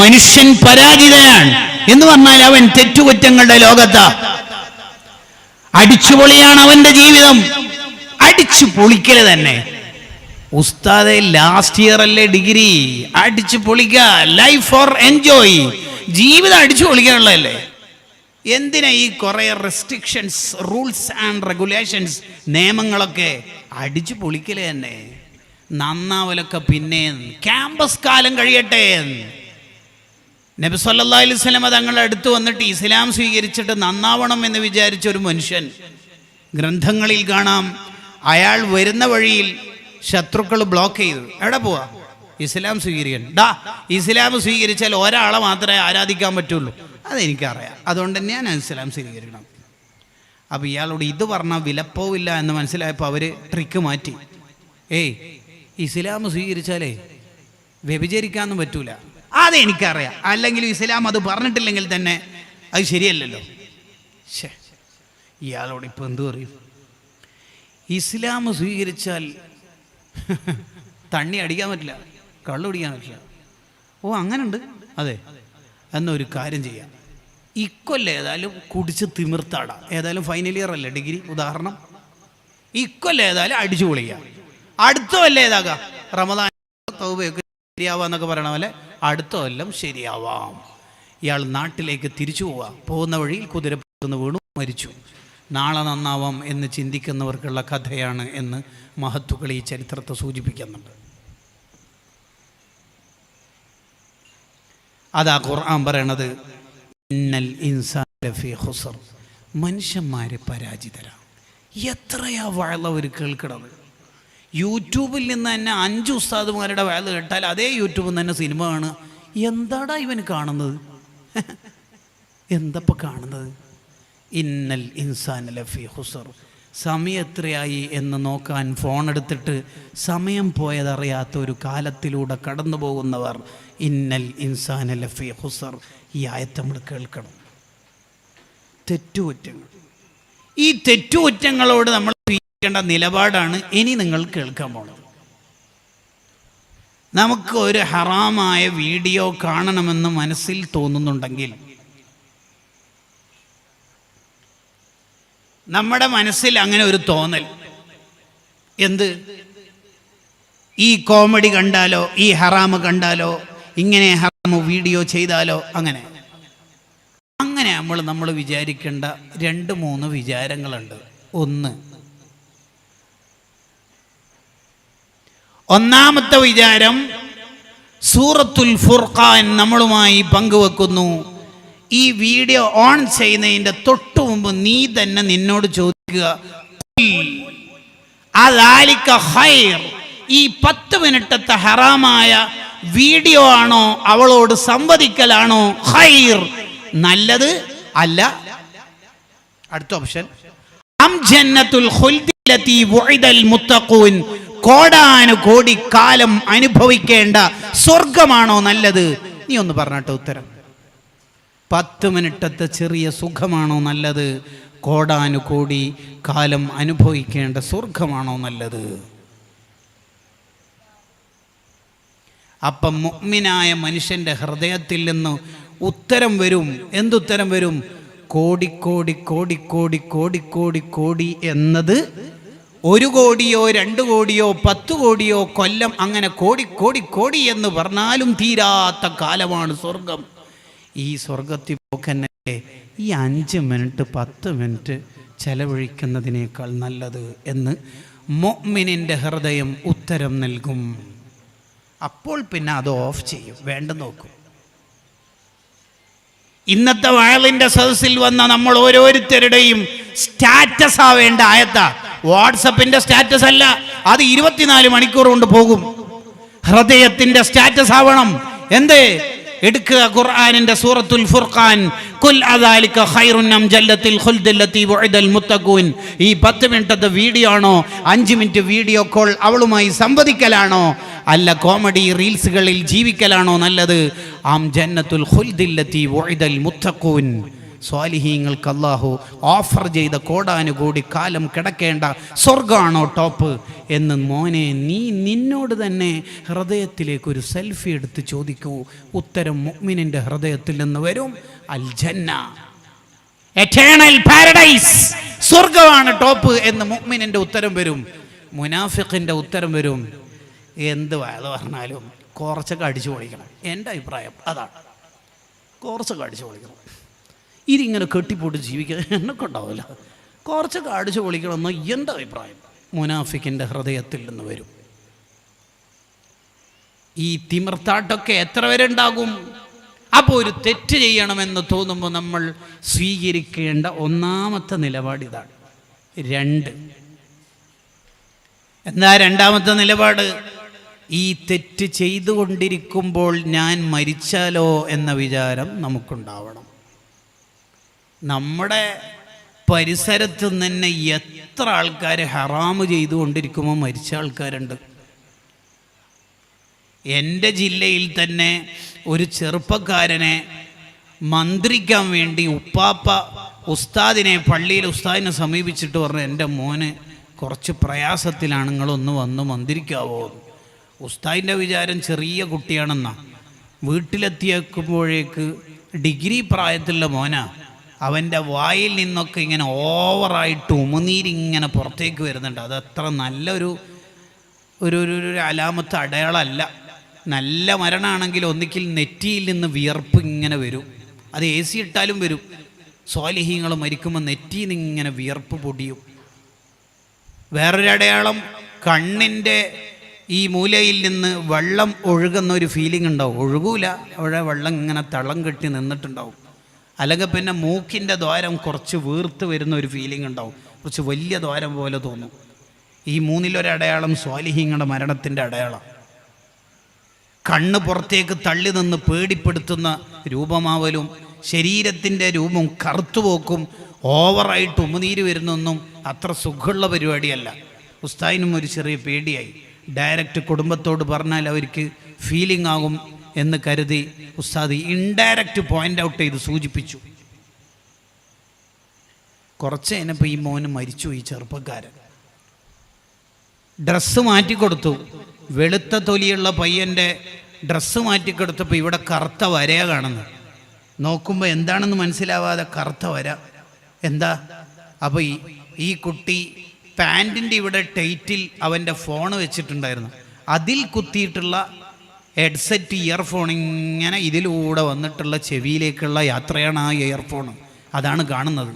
മനുഷ്യൻ പരാജിതനാണ് എന്ന് പറഞ്ഞാൽ അവൻ തെറ്റുകുറ്റങ്ങളുടെ ലോകത്താ. അടിച്ചുപൊളിയാണ് അവന്റെ ജീവിതം, അടിച്ചു പൊളിക്കല് തന്നെ. ഉസ്താദെ ലാസ്റ്റ് ഇയർ അല്ലേ ഡിഗ്രി, അടിച്ചു പൊളിക്ക, ലൈഫ് ഫോർ എൻജോയ്, ജീവിതം അടിച്ചു പൊളിക്കാനുള്ളതല്ലേ. എന്തിനാ ഈ കുറെ റെസ്ട്രിക്ഷൻസ്, റൂൾസ് ആൻഡ് റെഗുലേഷൻസ്, നിയമങ്ങളൊക്കെ? അടിച്ചു പൊളിക്കല് തന്നെ. നന്നാവലൊക്കെ പിന്നെ ക്യാമ്പസ് കാലം കഴിയട്ടെ. നബി സല്ലല്ലാഹു അലൈഹി വസല്ലം തങ്ങളുടെ അടുത്ത് വന്നിട്ട് ഇസ്ലാം സ്വീകരിച്ചിട്ട് നന്നാവണം എന്ന് വിചാരിച്ച ഒരു മനുഷ്യൻ, ഗ്രന്ഥങ്ങളിൽ കാണാം, അയാൾ വരുന്ന വഴിയിൽ ശത്രുക്കൾ ബ്ലോക്ക് ചെയ്തു. എവിടെ പോവാ? ഇസ്ലാം സ്വീകരിക്കാൻ. ഇസ്ലാം സ്വീകരിച്ചാൽ ഒരാളെ മാത്രമേ ആരാധിക്കാൻ പറ്റുള്ളൂ, അതെനിക്കറിയാം, അതുകൊണ്ട് ഞാൻ ഇസ്ലാം സ്വീകരിക്കണം. അപ്പോൾ ഇയാളോട് ഇത് പറഞ്ഞാൽ വിലപ്പോവില്ല എന്ന് മനസ്സിലായപ്പോൾ അവർ ട്രിക്ക് മാറ്റി. ഇസ്ലാം സ്വീകരിച്ചാലേ വ്യഭിചരിക്കാനൊന്നും പറ്റൂല, അതെനിക്കറിയാം, അല്ലെങ്കിൽ ഇസ്ലാം അത് പറഞ്ഞിട്ടില്ലെങ്കിൽ തന്നെ അത് ശരിയല്ലല്ലോ. ഇയാളോട് ഇപ്പം എന്തു പറയും? ഇസ്ലാം സ്വീകരിച്ചാൽ തണ്ണി അടിക്കാൻ പറ്റില്ല, കള്ളു കുടിക്കാൻ പറ്റില്ല. അങ്ങനുണ്ട്. അതെ, എന്നൊരു കാര്യം ചെയ്യാം, ഇക്കൊല്ലം ഏതായാലും കുടിച്ച് തിമിർത്താടാം. ഏതായാലും ഫൈനൽ ഇയർ അല്ലേ ഡിഗ്രി, ഉദാഹരണം. ഇക്കൊല്ലം ഏതായാലും അടിച്ചു പൊളിക്കാം. അടുത്ത കൊല്ലം ഏതാകാം, റമദാൻ തൗബയൊക്കെ ശരിയാവാന്നൊക്കെ പറയണ പോലെ അടുത്ത കൊല്ലം ശരിയാവാം. ഇയാൾ നാട്ടിലേക്ക് തിരിച്ചു പോകുന്ന വഴിയിൽ കുതിരപ്പുറത്തുനിന്ന് വീണു മരിച്ചു. നാളെ നന്നാവാം എന്ന് ചിന്തിക്കുന്നവർക്കുള്ള കഥയാണ് എന്ന് മഹത്തുക്കൾ ഈ ചരിത്രത്തെ സൂചിപ്പിക്കുന്നുണ്ട്. അതാ ഖുർആൻ പറയണത്, ഇന്നൽ ഇൻസാന ലഫീ ഖുസ്ർ, മനുഷ്യന്മാര് പരാജിതരാണ്. എത്രയാ വഅള അവർ കേൾക്കണത്? യൂട്യൂബിൽ നിന്ന് തന്നെ 5 ഉസ്താദുമാരുടെ വഅള കേട്ടാൽ അതേ യൂട്യൂബിൽ നിന്ന് തന്നെ സിനിമ കാണുക. എന്താടാ ഇവൻ കാണുന്നത്? എന്തപ്പോൾ കാണുന്നത്? ഇന്നൽ ഇൻസാന ലഫീ ഖുസ്ർ, സമയം എത്രയായി എന്ന് നോക്കാൻ ഫോൺ എടുത്തിട്ട് സമയം പോയതറിയാത്ത ഒരു കാലത്തിലൂടെ കടന്നു പോകുന്നവർ, ഇന്നൽ ഇൻസാന ലഫീ ഖുസ്ർ. ഈ ആയത്ത് നമ്മൾ കേൾക്കണം. തെറ്റുകുറ്റങ്ങൾ, ഈ തെറ്റുകുറ്റങ്ങളോട് നമ്മൾ സ്വീകരിക്കേണ്ട നിലപാടാണ് ഇനി നിങ്ങൾ കേൾക്കാൻ പോണത്. നമുക്ക് ഒരു ഹറാമായ വീഡിയോ കാണണമെന്ന് മനസ്സിൽ തോന്നുന്നുണ്ടെങ്കിൽ നമ്മുടെ മനസ്സിൽ അങ്ങനെ ഒരു തോന്നൽ, എന്ത്, ഈ കോമഡി കണ്ടാലോ, ഈ ഹറാമ് കണ്ടാലോ, ഇങ്ങനെ ഹറാമ് വീഡിയോ ചെയ്താലോ, അങ്ങനെ നമ്മൾ വിചാരിക്കേണ്ട 2-3 വിചാരങ്ങളുണ്ട്. ഒന്നാമത്തെ വിചാരം സൂറത്തുൽ ഫുർഖാൻ നമ്മളുമായി പങ്കുവെക്കുന്നു. ഈ വീഡിയോ ഓൺ ചെയ്യുന്നതിൻ്റെ തൊട്ടു മുമ്പ് നീ തന്നെ നിന്നോട് ചോദിക്കുക, അദാലിക ഖൈർ, ഈ 10 മിനിറ്റത്തെ ഹറാമായ വീഡിയോ ആണോ, അവളോട് സംവദിക്കലാണോ ഖൈർ, നല്ലത് അല്ല? അടുത്ത ഓപ്ഷൻ, അം ജന്നത്തുൽ ഖുൽദി ലതി വഉദൽ മുത്തഖൂൻ, കോടാനുകോടി കാലം അനുഭവിക്കേണ്ട സ്വർഗമാണോ നല്ലത്? നീ ഒന്ന് പറഞ്ഞിട്ട് ഉത്തരം. 10 മിനിറ്റത്തെ ചെറിയ സുഖമാണോ നല്ലത്, കോടാനുകോടി കാലം അനുഭവിക്കേണ്ട സ്വർഗമാണോ നല്ലത്? അപ്പം മുഅ്മിനായ മനുഷ്യൻ്റെ ഹൃദയത്തിൽ നിന്ന് ഉത്തരം വരും. എന്തുത്തരം വരും? കോടിക്കോടി കോടിക്കോടി കോടിക്കോടി കോടി എന്നത് 1 കോടിയോ 2 കോടിയോ 10 കോടിയോ കൊല്ലം, അങ്ങനെ കോടി കോടി കോടി എന്ന് പറഞ്ഞാലും തീരാത്ത കാലമാണ് സ്വർഗം. ഈ സ്വർഗത്തിൽ പോക്കന്നെ ഈ 5 മിനിറ്റ് 10 മിനിറ്റ് ചെലവഴിക്കുന്നതിനേക്കാൾ നല്ലത് എന്ന് മുഅ്മിനിൻ്റെ ഹൃദയം ഉത്തരം നൽകും. അപ്പോൾ പിന്നെ അത് ഓഫ് ചെയ്യും, വേണ്ട നോക്കും. ഇന്നത്തെ വഅളിൻ്റെ സദസ്സിൽ വന്ന നമ്മൾ ഓരോരുത്തരുടെയും സ്റ്റാറ്റസ് ആവേണ്ട ആയത്താ. വാട്സപ്പിന്റെ സ്റ്റാറ്റസ് അല്ല, അത് 24 മണിക്കൂർ കൊണ്ട് പോകും. ഹൃദയത്തിന്റെ സ്റ്റാറ്റസ് ആവണം. എന്ത്? എടുക്കുക ഖുർആനിന്റെ സൂറത്തുൽ ഫുർഖാൻ, കുൽ അദാലിക ഖൈറുൻ അം ജന്നത്തുൽ ഖുൽദി ലതി വഉദൽ മുത്തഖൂൻ. ഈ 10 മിനിറ്റത്തെ വീഡിയോ ആണോ, 5 മിനിറ്റ് വീഡിയോ കോൾ അവളുമായി സംവദിക്കലാണോ, അല്ല കോമഡി റീൽസുകളിൽ ജീവിക്കലാണോ നല്ലത്? ആം ജന്നത്തുൽ ഖുൽദി ലതി വഉദൽ മുത്തഖൂൻ, സ്വാലിഹീങ്ങൾക്ക് അല്ലാഹു ഓഫർ ചെയ്ത കോടാനുകൂടി കാലം കിടക്കേണ്ട സ്വർഗമാണോ ടോപ്പ് എന്ന് മോനെ നീ നിന്നോട് തന്നെ ഹൃദയത്തിലേക്കൊരു സെൽഫി എടുത്ത് ചോദിക്കൂ. ഉത്തരം മുഅ്മിനിൻ്റെ ഹൃദയത്തിൽ നിന്ന് വരും. അൽ ജന്ന, എറ്റേണൽ പാരഡൈസ്, സ്വർഗമാണ് ടോപ്പ് എന്ന് മുഅ്മിനിൻ്റെ ഉത്തരം വരും. മുനാഫിഖിൻ്റെ ഉത്തരം വരും, എന്ത് വയത് പറഞ്ഞാലും കുറച്ചൊക്കെ അടിച്ചു പൊളിക്കണം. എൻ്റെ അഭിപ്രായം അതാണ്, കുറച്ചൊക്കെ അടിച്ചു പൊളിക്കണം. ഇതിങ്ങനെ കെട്ടിപ്പോട്ട് ജീവിക്കാൻ എന്നൊക്കെ ഉണ്ടാവില്ല, കുറച്ചൊക്കെ അടിച്ചു പൊളിക്കണമെന്ന് എൻ്റെ അഭിപ്രായം മുനാഫിക്കിൻ്റെ ഹൃദയത്തിൽ നിന്ന് വരും. ഈ തിമിർത്താട്ടൊക്കെ എത്ര വരെ ഉണ്ടാകും? അപ്പോൾ ഒരു തെറ്റ് ചെയ്യണമെന്ന് തോന്നുമ്പോൾ നമ്മൾ സ്വീകരിക്കേണ്ട ഒന്നാമത്തെ നിലപാട് ഇതാണ്. എന്താ രണ്ടാമത്തെ നിലപാട്? ഈ തെറ്റ് ചെയ്തുകൊണ്ടിരിക്കുമ്പോൾ ഞാൻ മരിച്ചാലോ എന്ന വിചാരം നമുക്കുണ്ടാവണം. നമ്മുടെ പരിസരത്ത് തന്നെ എത്ര ആൾക്കാർ ഹറാമ് ചെയ്തുകൊണ്ടിരിക്കുമ്പോൾ മരിച്ച ആൾക്കാരുണ്ട്. എൻ്റെ ജില്ലയിൽ തന്നെ ഒരു ചെറുപ്പക്കാരനെ മന്ത്രിക്കാൻ വേണ്ടി ഉപ്പാപ്പ പള്ളിയിൽ ഉസ്താദിനെ സമീപിച്ചിട്ട് പറഞ്ഞു, എൻ്റെ മോന് കുറച്ച് പ്രയാസത്തിലാണ്, നിങ്ങളൊന്ന് വന്ന് മന്ത്രിക്കാവോ? ഉസ്താദിൻ്റെ വിചാരം ചെറിയ കുട്ടിയാണെന്നാ. വീട്ടിലെത്തിയേക്കുമ്പോഴേക്ക് ഡിഗ്രി പ്രായത്തിലുള്ള മോനാ. അവൻ്റെ വായിൽ നിന്നൊക്കെ ഇങ്ങനെ ഓവറായിട്ട് ഉമിനീരിങ്ങനെ പുറത്തേക്ക് വരുന്നുണ്ട്. അതത്ര നല്ലൊരു ഒരു അലാമത്ത് അടയാളമല്ല. നല്ല മരണമാണെങ്കിൽ ഒന്നിക്കിൽ നെറ്റിയിൽ നിന്ന് വിയർപ്പ് ഇങ്ങനെ വരും. അത് AC ഇട്ടാലും വരും. സ്വാലിഹീങ്ങൾ മരിക്കുമ്പോൾ നെറ്റിയിൽ നിന്ന് ഇങ്ങനെ വിയർപ്പ് പൊടിയും. വേറൊരു അടയാളം, കണ്ണിൻ്റെ ഈ മൂലയിൽ നിന്ന് വെള്ളം ഒഴുകുന്ന ഒരു ഫീലിംഗ് ഉണ്ടാവും. ഒഴുകൂല, അവിടെ വെള്ളം ഇങ്ങനെ തളം കെട്ടി നിന്നിട്ടുണ്ടാവും. അല്ലെങ്കിൽ പിന്നെ മൂക്കിൻ്റെ ദ്വാരം കുറച്ച് വീർത്ത് വരുന്ന ഒരു ഫീലിംഗ് ഉണ്ടാവും, കുറച്ച് വലിയ ദ്വാരം പോലെ തോന്നും. ഈ മൂന്നിലൊരടയാളം സ്വാലിഹീങ്ങളുടെ മരണത്തിൻ്റെ അടയാളം. കണ്ണ് പുറത്തേക്ക് തള്ളി നിന്ന് പേടിപ്പെടുത്തുന്ന രൂപമാവലും ശരീരത്തിൻ്റെ രൂപം കറുത്തുപോക്കും ഓവറായിട്ട് ഉമിനീര് വരുന്നൊന്നും അത്ര സുഖമുള്ള പരിപാടിയല്ല. ഉസ്താദിനും ഒരു ചെറിയ പേടിയായി. ഡയറക്റ്റ് കുടുംബത്തോട് പറഞ്ഞാൽ അവർക്ക് ഫീലിംഗ് ആകും എന്ന് കരുതി ഉസ്താദ് ഇൻഡയറക്റ്റ് പോയിൻ്റ് ഔട്ട് ചെയ്ത് സൂചിപ്പിച്ചു. കുറച്ച് കഴിഞ്ഞപ്പോൾ ഈ മോന് മരിച്ചു. ഈ ചെറുപ്പക്കാരൻ ഡ്രസ്സ് മാറ്റിക്കൊടുത്തു. വെളുത്ത തൊലിയുള്ള പയ്യൻ്റെ ഡ്രസ്സ് മാറ്റിക്കൊടുത്തപ്പോൾ ഇവിടെ കറുത്ത വരയാ കാണുന്നത്. നോക്കുമ്പോൾ എന്താണെന്ന് മനസ്സിലാവാതെ കറുത്ത വര. എന്താ? അപ്പോൾ ഈ കുട്ടി പാൻറ്റിൻ്റെ ഇവിടെ ടൈറ്റിൽ അവൻ്റെ ഫോൺ വെച്ചിട്ടുണ്ടായിരുന്നു. അതിൽ കുത്തിയിട്ടുള്ള ഹെഡ്സെറ്റ് ഇയർഫോൺ ഇങ്ങനെ ഇതിലൂടെ വന്നിട്ടുള്ള ചെവിയിലേക്കുള്ള യാത്രയാണ് ആ ഇയർഫോൺ. അതാണ് കാണുന്നത്.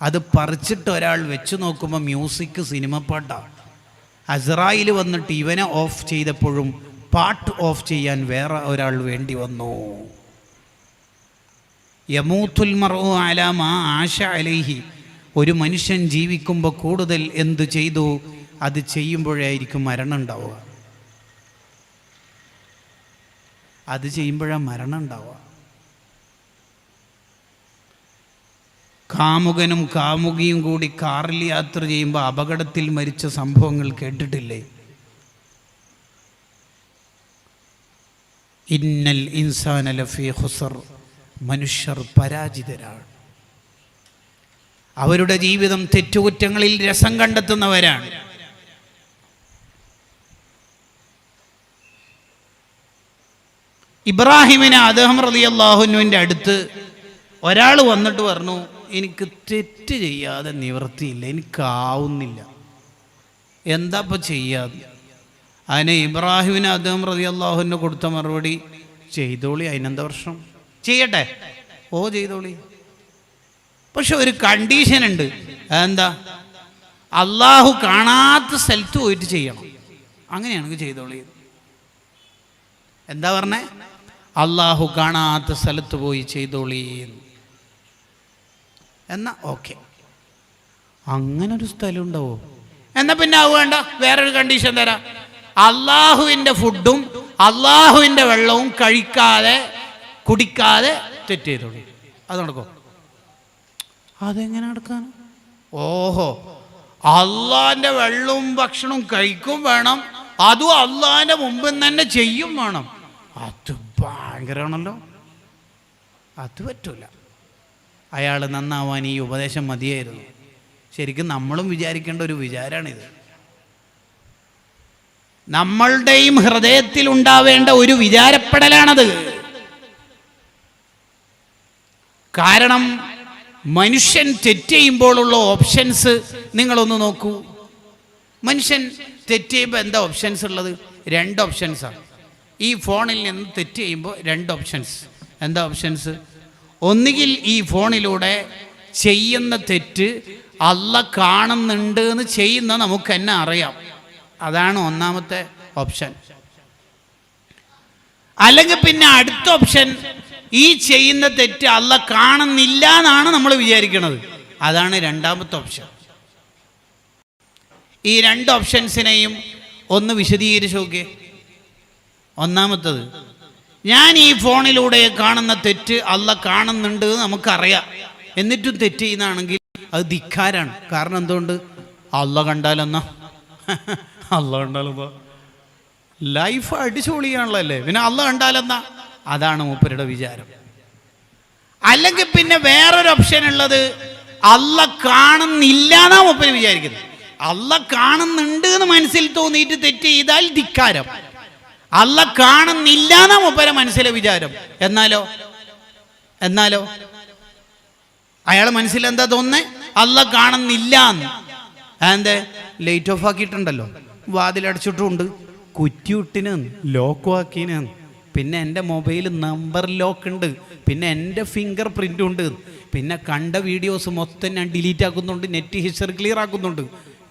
അത് പറിച്ചിട്ട് ഒരാൾ വെച്ച് നോക്കുമ്പോൾ മ്യൂസിക് സിനിമ പാട്ടാണ്. അസ്രായിൽ വന്നിട്ട് ഇവനെ ഓഫ് ചെയ്തപ്പോഴും പാട്ട് ഓഫ് ചെയ്യാൻ വേറെ ഒരാൾ വേണ്ടി വന്നു. യമൂത്തുൽ മർഉ അലാ മാ ആശ അലൈഹി. ഒരു മനുഷ്യൻ ജീവിക്കുമ്പോൾ കൂടുതൽ എന്ത് ചെയ്തു അത് ചെയ്യുമ്പോഴായിരിക്കും മരണം ഉണ്ടാവുക. അത് ചെയ്യുമ്പോഴാണ് മരണം ഉണ്ടാവുക. കാമുകനും കാമുകിയും കൂടി കാറിൽ യാത്ര ചെയ്യുമ്പോൾ അപകടത്തിൽ മരിച്ച സംഭവങ്ങൾ കേട്ടിട്ടില്ലേ? ഇന്നൽ ഇൻസാന ലഫീ ഖുസർ. മനുഷ്യർ പരാജിതരാണ്. അവരുടെ ജീവിതം തെറ്റുകുറ്റങ്ങളിൽ രസം കണ്ടെത്തുന്നവരാണ്. ഇബ്രാഹിമിനെ അദ്ദേഹം റളിയല്ലാഹു അൻഹുവിൻ്റെ അടുത്ത് ഒരാൾ വന്നിട്ട് പറഞ്ഞു, എനിക്ക് തെറ്റ് ചെയ്യാതെ നിവൃത്തിയില്ല, എനിക്കാവുന്നില്ല, എന്താ ഇപ്പം ചെയ്യാതെ? അതിന് ഇബ്രാഹിമിന് അദ്ദേഹം റളിയല്ലാഹു അൻഹു കൊടുത്ത മറുപടി, ചെയ്തോളി, അതിനെന്താ പ്രശ്നം, ചെയ്യട്ടെ, ഓ ചെയ്തോളി, പക്ഷെ ഒരു കണ്ടീഷൻ ഉണ്ട്. അതെന്താ? അള്ളാഹു കാണാത്ത സ്ഥലത്ത് പോയിട്ട് ചെയ്യണം. അങ്ങനെയാണെങ്കിൽ ചെയ്തോളി. എന്താ പറഞ്ഞേ? അള്ളാഹു കാണാത്ത സ്ഥലത്ത് പോയി ചെയ്തോളി എന്നാ ഓക്കെ. അങ്ങനൊരു സ്ഥലം ഉണ്ടാവോ? എന്നാ പിന്നെ വേണ്ട, വേറൊരു കണ്ടീഷൻ തരാം. അള്ളാഹുവിൻ്റെ ഫുഡും അള്ളാഹുവിൻ്റെ വെള്ളവും കഴിക്കാതെ കുടിക്കാതെ തെറ്റ് ചെയ്തോളി. അത് നടക്കോ? അതെങ്ങനെ നടക്കാൻ? ഓഹോ, അള്ളാഹിൻ്റെ വെള്ളവും ഭക്ഷണവും കഴിക്കും വേണം, അതും അള്ളാഹിൻ്റെ മുമ്പിൽ തന്നെ ചെയ്യും വേണം. അത് ഭയങ്കരമാണല്ലോ. അത് പറ്റൂല. അയാൾ നന്നാവാൻ ഈ ഉപദേശം മതിയായിരുന്നു. ശരിക്കും നമ്മളും വിചാരിക്കേണ്ട ഒരു വിചാരമാണിത്. നമ്മളുടെയും ഹൃദയത്തിൽ ഉണ്ടാവേണ്ട ഒരു വിചാരപ്പെടലാണത്. കാരണം മനുഷ്യൻ തെറ്റ് ചെയ്യുമ്പോഴുള്ള ഓപ്ഷൻസ് നിങ്ങളൊന്ന് നോക്കൂ. മനുഷ്യൻ തെറ്റ് ചെയ്യുമ്പോൾ എന്താ ഓപ്ഷൻസ് ഉള്ളത്? 2 ഓപ്ഷൻസാണ്. ഈ ഫോണിൽ നിന്ന് തെറ്റ് ചെയ്യുമ്പോൾ 2 ഓപ്ഷൻസ്. എന്താ ഓപ്ഷൻസ്? ഒന്നുകിൽ ഈ ഫോണിലൂടെ ചെയ്യുന്ന തെറ്റ് അള്ളാഹ് കാണുന്നുണ്ട് എന്ന് ചെയ്യുന്ന നമുക്ക് തന്നെ അറിയാം, അതാണ് ഒന്നാമത്തെ ഓപ്ഷൻ. അല്ലെങ്കിൽ പിന്നെ അടുത്ത ഓപ്ഷൻ, ഈ ചെയ്യുന്ന തെറ്റ് അള്ളാഹ് കാണുന്നില്ല എന്നാണ് നമ്മൾ വിചാരിക്കുന്നത്, അതാണ് രണ്ടാമത്തെ ഓപ്ഷൻ. ഈ 2 ഓപ്ഷൻസിനെയും ഒന്ന് വിശദീകരിച്ച് നോക്കിയേ. ഒന്നാമത്തത്, ഞാൻ ഈ ഫോണിലൂടെ കാണുന്ന തെറ്റ് അള്ളാഹ് കാണുന്നുണ്ട് നമുക്കറിയാം, എന്നിട്ടും തെറ്റ് ചെയ്യുന്നതാണെങ്കിൽ അത് ധിക്കാരാണ്. കാരണം എന്തുകൊണ്ട്? അള്ളാഹ് കണ്ടാലെന്നാ അള്ളാഹ് കണ്ടാലെന്നാ ലൈഫ് അടിച്ചു പൊളിയാണല്ലേ, പിന്നെ അള്ളാഹ് കണ്ടാലെന്നാ, അതാണ് മൂപ്പരുടെ വിചാരം. അല്ലെങ്കിൽ പിന്നെ വേറൊരു ഓപ്ഷൻ ഉള്ളത്, അള്ളാഹ് കാണുന്നില്ല എന്നാ മൂപ്പര് വിചാരിക്കുന്നത്. അള്ളാഹ് കാണുന്നുണ്ട് എന്ന് മനസ്സിൽ തോന്നിയിട്ട് തെറ്റ് ചെയ്താൽ ധിക്കാരം. അള്ളാഹ് കാണുന്നില്ല എന്നാ മൂപ്പരെ മനസ്സിലെ വിചാരം. എന്നാലോ അയാളെ മനസ്സിൽ എന്താ തോന്നുന്നേ? അള്ളാഹ് കാണുന്നില്ല. അതെന്താ? ലൈറ്റ് ഓഫ് ആക്കിയിട്ടുണ്ടല്ലോ, വാതിലടച്ചിട്ടുണ്ട്, കുറ്റിവിട്ടിന്, ലോക്കും ആക്കിന്, പിന്നെ എൻ്റെ മൊബൈൽ നമ്പർ ലോക്ക് ഉണ്ട്, പിന്നെ എൻ്റെ ഫിംഗർ പ്രിൻ്റ് ഉണ്ട്, പിന്നെ കണ്ട വീഡിയോസ് മൊത്തം ഞാൻ ഡിലീറ്റ് ആക്കുന്നുണ്ട്, നെറ്റ് ഹിസ്റ്ററി ക്ലിയർ ആക്കുന്നുണ്ട്.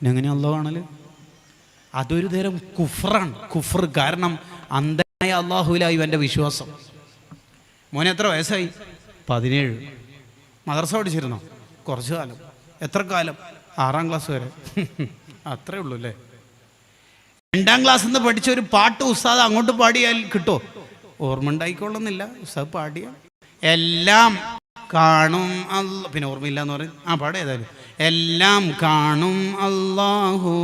എങ്ങനെ അള്ളാഹ് കാണല്? അതൊരു തരം കുഫറാണ്, കുഫർ. കാരണം അന്ധനായ അള്ളാഹുവിലായി എൻ്റെ വിശ്വാസം. മോനെ എത്ര വയസ്സായി? 17. മദ്രസ പഠിച്ചിരുന്നോ? കുറച്ച് കാലം. എത്ര കാലം? 6ാം ക്ലാസ് വരെ. അത്രേ ഉള്ളൂ അല്ലേ? 2ാം ക്ലാസ്സിൽ നിന്ന് പഠിച്ച ഒരു പാട്ട് ഉസ്താദ് അങ്ങോട്ട് പാടിയാൽ കിട്ടോ? ഓർമ്മ ഉണ്ടായിക്കൊള്ളുന്നില്ല. ഉസ്താദ് പാടിയ എല്ലാം കാണും അല്ലാഹ്, പിന്നെ ഓർമ്മയില്ല എന്ന് പറയും. പാടെ ഏതായാലും എല്ലാം കാണും അല്ലാഹു,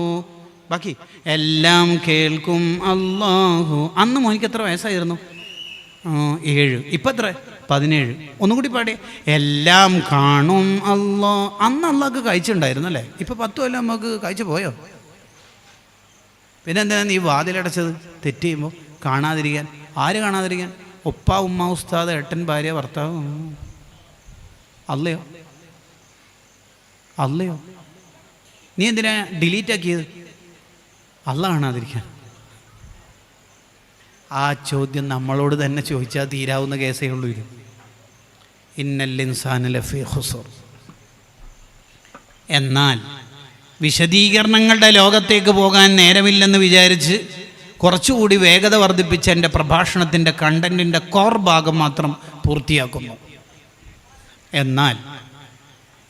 ബാക്കി എല്ലാം കേൾക്കും അല്ലാഹു. അന്ന് മോനിക്ക് എത്ര വയസ്സായിരുന്നു? 7. ഇപ്പം എത്ര? 17. ഒന്നും കൂടി പാടിയ എല്ലാം കാണും അല്ലാഹ്. അന്ന് അള്ളാഹ്ക്ക് കാഴ്ചയുണ്ടായിരുന്നു അല്ലേ? ഇപ്പം 10 കൊല്ലം നമുക്ക് കാഴ്ച പോയോ? പിന്നെ എന്തിനാണ് നീ വാതിലടച്ചത്? തെറ്റ് ചെയ്യുമ്പോൾ കാണാതിരിക്കാൻ. ആര് കാണാതിരിക്കാൻ? ഉപ്പ, ഉമ്മ, ഉസ്താദ്, ഏട്ടൻ, ഭാര്യ, ഭർത്താവ്. അല്ലയോ? നീ എന്തിനാ ഡിലീറ്റ് ആക്കിയത്? അള്ളാഹ് കാണാതിരിക്കാൻ. ആ ചോദ്യം നമ്മളോട് തന്നെ ചോദിച്ചാൽ തീരാവുന്ന കേസേ ഉള്ളൂ. ഇന്നൽ ഇൻസാന ലഫീ ഖുസ്ർ. എന്നാൽ വിശദീകരണങ്ങളുടെ ലോകത്തേക്ക് പോകാൻ നേരമില്ലെന്ന് വിചാരിച്ച് കുറച്ചുകൂടി വേഗത വർദ്ധിപ്പിച്ച് എൻ്റെ പ്രഭാഷണത്തിൻ്റെ കണ്ടൻറ്റിൻ്റെ കോർ ഭാഗം മാത്രം പൂർത്തിയാക്കുന്നു. എന്നാൽ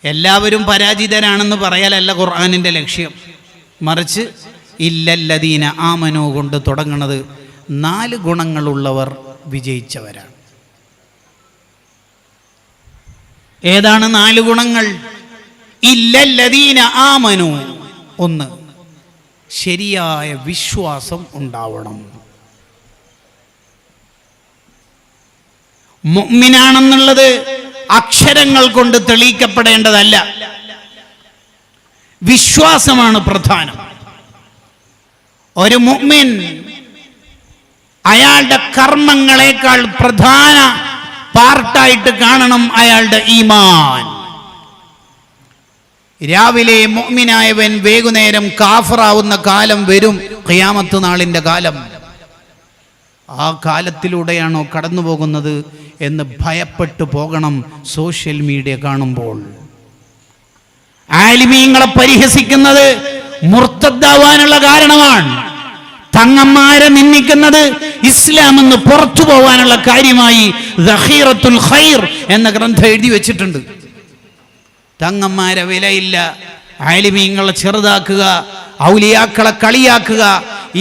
എല്ലാവരും പരാജിതരാണെന്ന് പറയലല്ല ഖുർആനിൻ്റെ ലക്ഷ്യം. മറിച്ച് ഇല്ലല്ലദീന ആമനു കൊണ്ട് തുടങ്ങുന്നത് 4 ഗുണങ്ങളുള്ളവർ വിജയിച്ചവരാണ്. ഏതാണ് 4 ഗുണങ്ങൾ? ഇല്ലല്ലദീന ആമനു. 1, ശരിയായ വിശ്വാസം ഉണ്ടാവണം. മുഅ്മിനാണെന്നുള്ളത് അക്ഷരങ്ങൾ കൊണ്ട് തെളിയിക്കപ്പെടേണ്ടതല്ല, വിശ്വാസമാണ് പ്രധാനം. ഒരു മുഅ്മിൻ അയാളുടെ കർമ്മങ്ങളെക്കാൾ പ്രധാന പാർട്ടായിട്ട് കാണണം അയാളുടെ ഈമാൻ. രാവിലെ മുഅ്മിനായവൻ വൈകുന്നേരം കാഫിറാവുന്ന കാലം വരും, ഖിയാമത്ത് നാളിൻ്റെ കാലം. ആ കാലത്തിലൂടെയാണോ കടന്നു പോകുന്നത് എന്ന് ഭയപ്പെട്ടു പോകണം സോഷ്യൽ മീഡിയ കാണുമ്പോൾ. ആലിമീങ്ങളെ പരിഹസിക്കുന്നത് മുർത്തദ്ദാവാനുള്ള കാരണമാണ്. തങ്ങന്മാരെ നിന്ദിക്കുന്നത് ഇസ്ലാം എന്ന് പുറത്തു പോകാനുള്ള കാര്യമായി ദഖീറത്തുൽ ഖൈർ എന്ന ഗ്രന്ഥം എഴുതി വെച്ചിട്ടുണ്ട്. തങ്ങന്മാരെ വിലയില്ല, ആലിമീങ്ങളെ ചെറുതാക്കുക, ഔലിയാക്കളെ കളിയാക്കുക,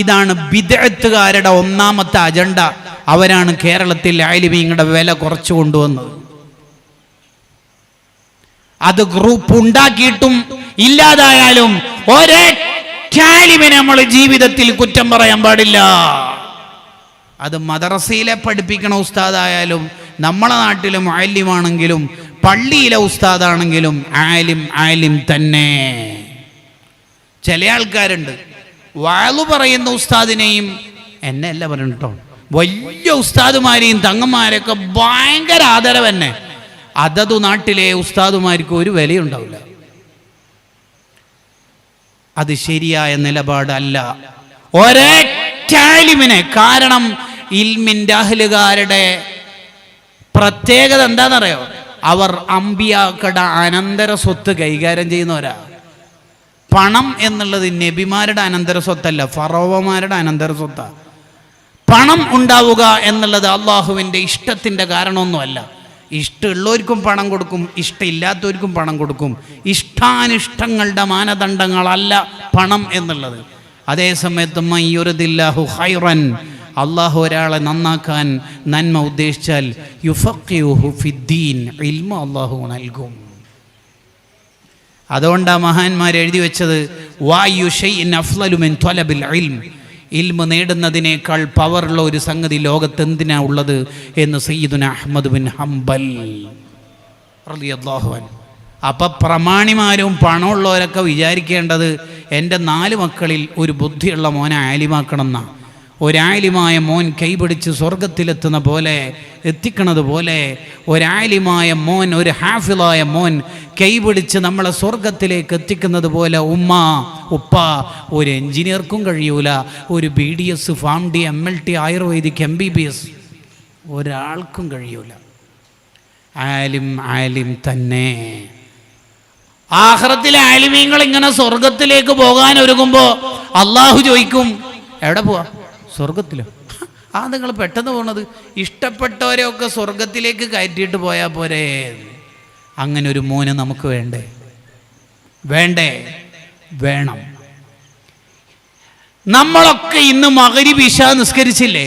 ഇതാണ് ബിദ്അത്തുകാരുടെ ഒന്നാമത്തെ അജണ്ട. അവരാണ് കേരളത്തിൽ ആലിമീങ്ങളുടെ വില കുറച്ചു കൊണ്ടുവന്നത്. അത് ഗ്രൂപ്പ് ഉണ്ടാക്കിയിട്ടും ഇല്ലാതായാലും ഒരൊറ്റ ആലിമിനെ നമ്മൾ ജീവിതത്തിൽ കുറ്റം പറയാൻ പാടില്ല. അത് മദ്രസയിലെ പഠിപ്പിക്കണ ഉസ്താദായാലും നമ്മളെ നാട്ടിലെ മുഅല്ലിമാണെങ്കിലും പള്ളിയിലെ ഉസ്താദാണെങ്കിലും ആലിം തന്നെ. ചില ആൾക്കാരുണ്ട് വാളു പറയുന്ന ഉസ്താദിനെയും, എന്നെ അല്ല പറയണം കേട്ടോ, വലിയ ഉസ്താദുമാരെയും തങ്ങന്മാരെയൊക്കെ ഭയങ്കര ആദരവ് തന്നെ. അതതു നാട്ടിലെ ഉസ്താദുമാർക്ക് ഒരു വിലയുണ്ടാവില്ല. അത് ശരിയായ നിലപാടല്ല. ഒരൊറ്റ ആലിമിനെ, കാരണം ഇൽമിന്റെ അഹ്ലുകാരുടെ പ്രത്യേകത എന്താണെന്നറിയോ? അവർ അമ്പിയാക്കട അനന്തര സ്വത്ത് കൈകാര്യം ചെയ്യുന്നവരാ. പണം എന്നുള്ളത് നബിമാരുടെ അനന്തര സ്വത്തല്ല, ഫറോവമാരുടെ അനന്തര സ്വത്താ. പണം ഉണ്ടാവുക എന്നുള്ളത് അള്ളാഹുവിൻ്റെ ഇഷ്ടത്തിൻ്റെ കാരണമൊന്നുമല്ല. ഇഷ്ടമുള്ളവർക്കും പണം കൊടുക്കും, ഇഷ്ടമില്ലാത്തവർക്കും പണം കൊടുക്കും. ഇഷ്ടാനിഷ്ടങ്ങളുടെ മാനദണ്ഡങ്ങളല്ല പണം എന്നുള്ളത്. അതേസമയത്ത് മയ്യുറിദില്ലാഹു ഖൈറൻ, അള്ളാഹു ഒരാളെ നന്നാക്കാൻ നന്മ ഉദ്ദേശിച്ചാൽ യുഫഖിഹു ഫിദ്ദീൻ, ഇൽമ അള്ളാഹു നൽകും. അതുകൊണ്ടാണ് മഹാന്മാർ എഴുതി വെച്ചത് വായു ഷൈഇൻ അഫ്ളലു മിൻ ത്വലബിൽ ഇൽം, ഇൽമ നേടുന്നതിനേക്കാൾ പവറുള്ള ഒരു സംഗതി ലോകത്ത് എന്തിനാ ഉള്ളത് എന്ന് സയ്യിദുന അഹ്മദ് ബിൻ ഹംബൽ റളിയല്ലാഹു അൻഹു. അപ്പം പ്രമാണിമാരും പണമുള്ളവരൊക്കെ വിചാരിക്കേണ്ടത് എൻ്റെ 4 മക്കളിൽ ഒരു ബുദ്ധിയുള്ള മോനെ ആലിമാക്കണം എന്നാണ്. ഒരാലിമായ മോൻ കൈപിടിച്ച് സ്വർഗത്തിലെത്തുന്ന പോലെ എത്തിക്കണത് പോലെ ഒരാലിമായ മോൻ, ഒരു ഹാഫിളായ മോൻ കൈപിടിച്ച് നമ്മളെ സ്വർഗത്തിലേക്ക് എത്തിക്കുന്നത് പോലെ ഉമ്മ ഉപ്പ ഒരു എൻജിനീയർക്കും കഴിയൂല, ഒരു BDS Pharm D MLT ayurvedic MBBS ഒരാൾക്കും കഴിയൂല. ആലിം തന്നെ. ആഖിറത്തിലെ ആലിമീങ്ങൾ ഇങ്ങനെ സ്വർഗത്തിലേക്ക് പോകാൻ ഒരുങ്ങുമ്പോൾ അള്ളാഹു ചോദിക്കും, എവിടെ പോവാ? സ്വർഗത്തിലോ? നിങ്ങൾ പെട്ടെന്ന് പോണത്, ഇഷ്ടപ്പെട്ടവരെയൊക്കെ സ്വർഗത്തിലേക്ക് കയറ്റിയിട്ട് പോയാൽ പോരെ. അങ്ങനെ ഒരു മോന് നമുക്ക് വേണ്ടേ? വേണം. നമ്മളൊക്കെ ഇന്ന് മഗ്‌രിബ് ഇശാ നിസ്കരിച്ചില്ലേ?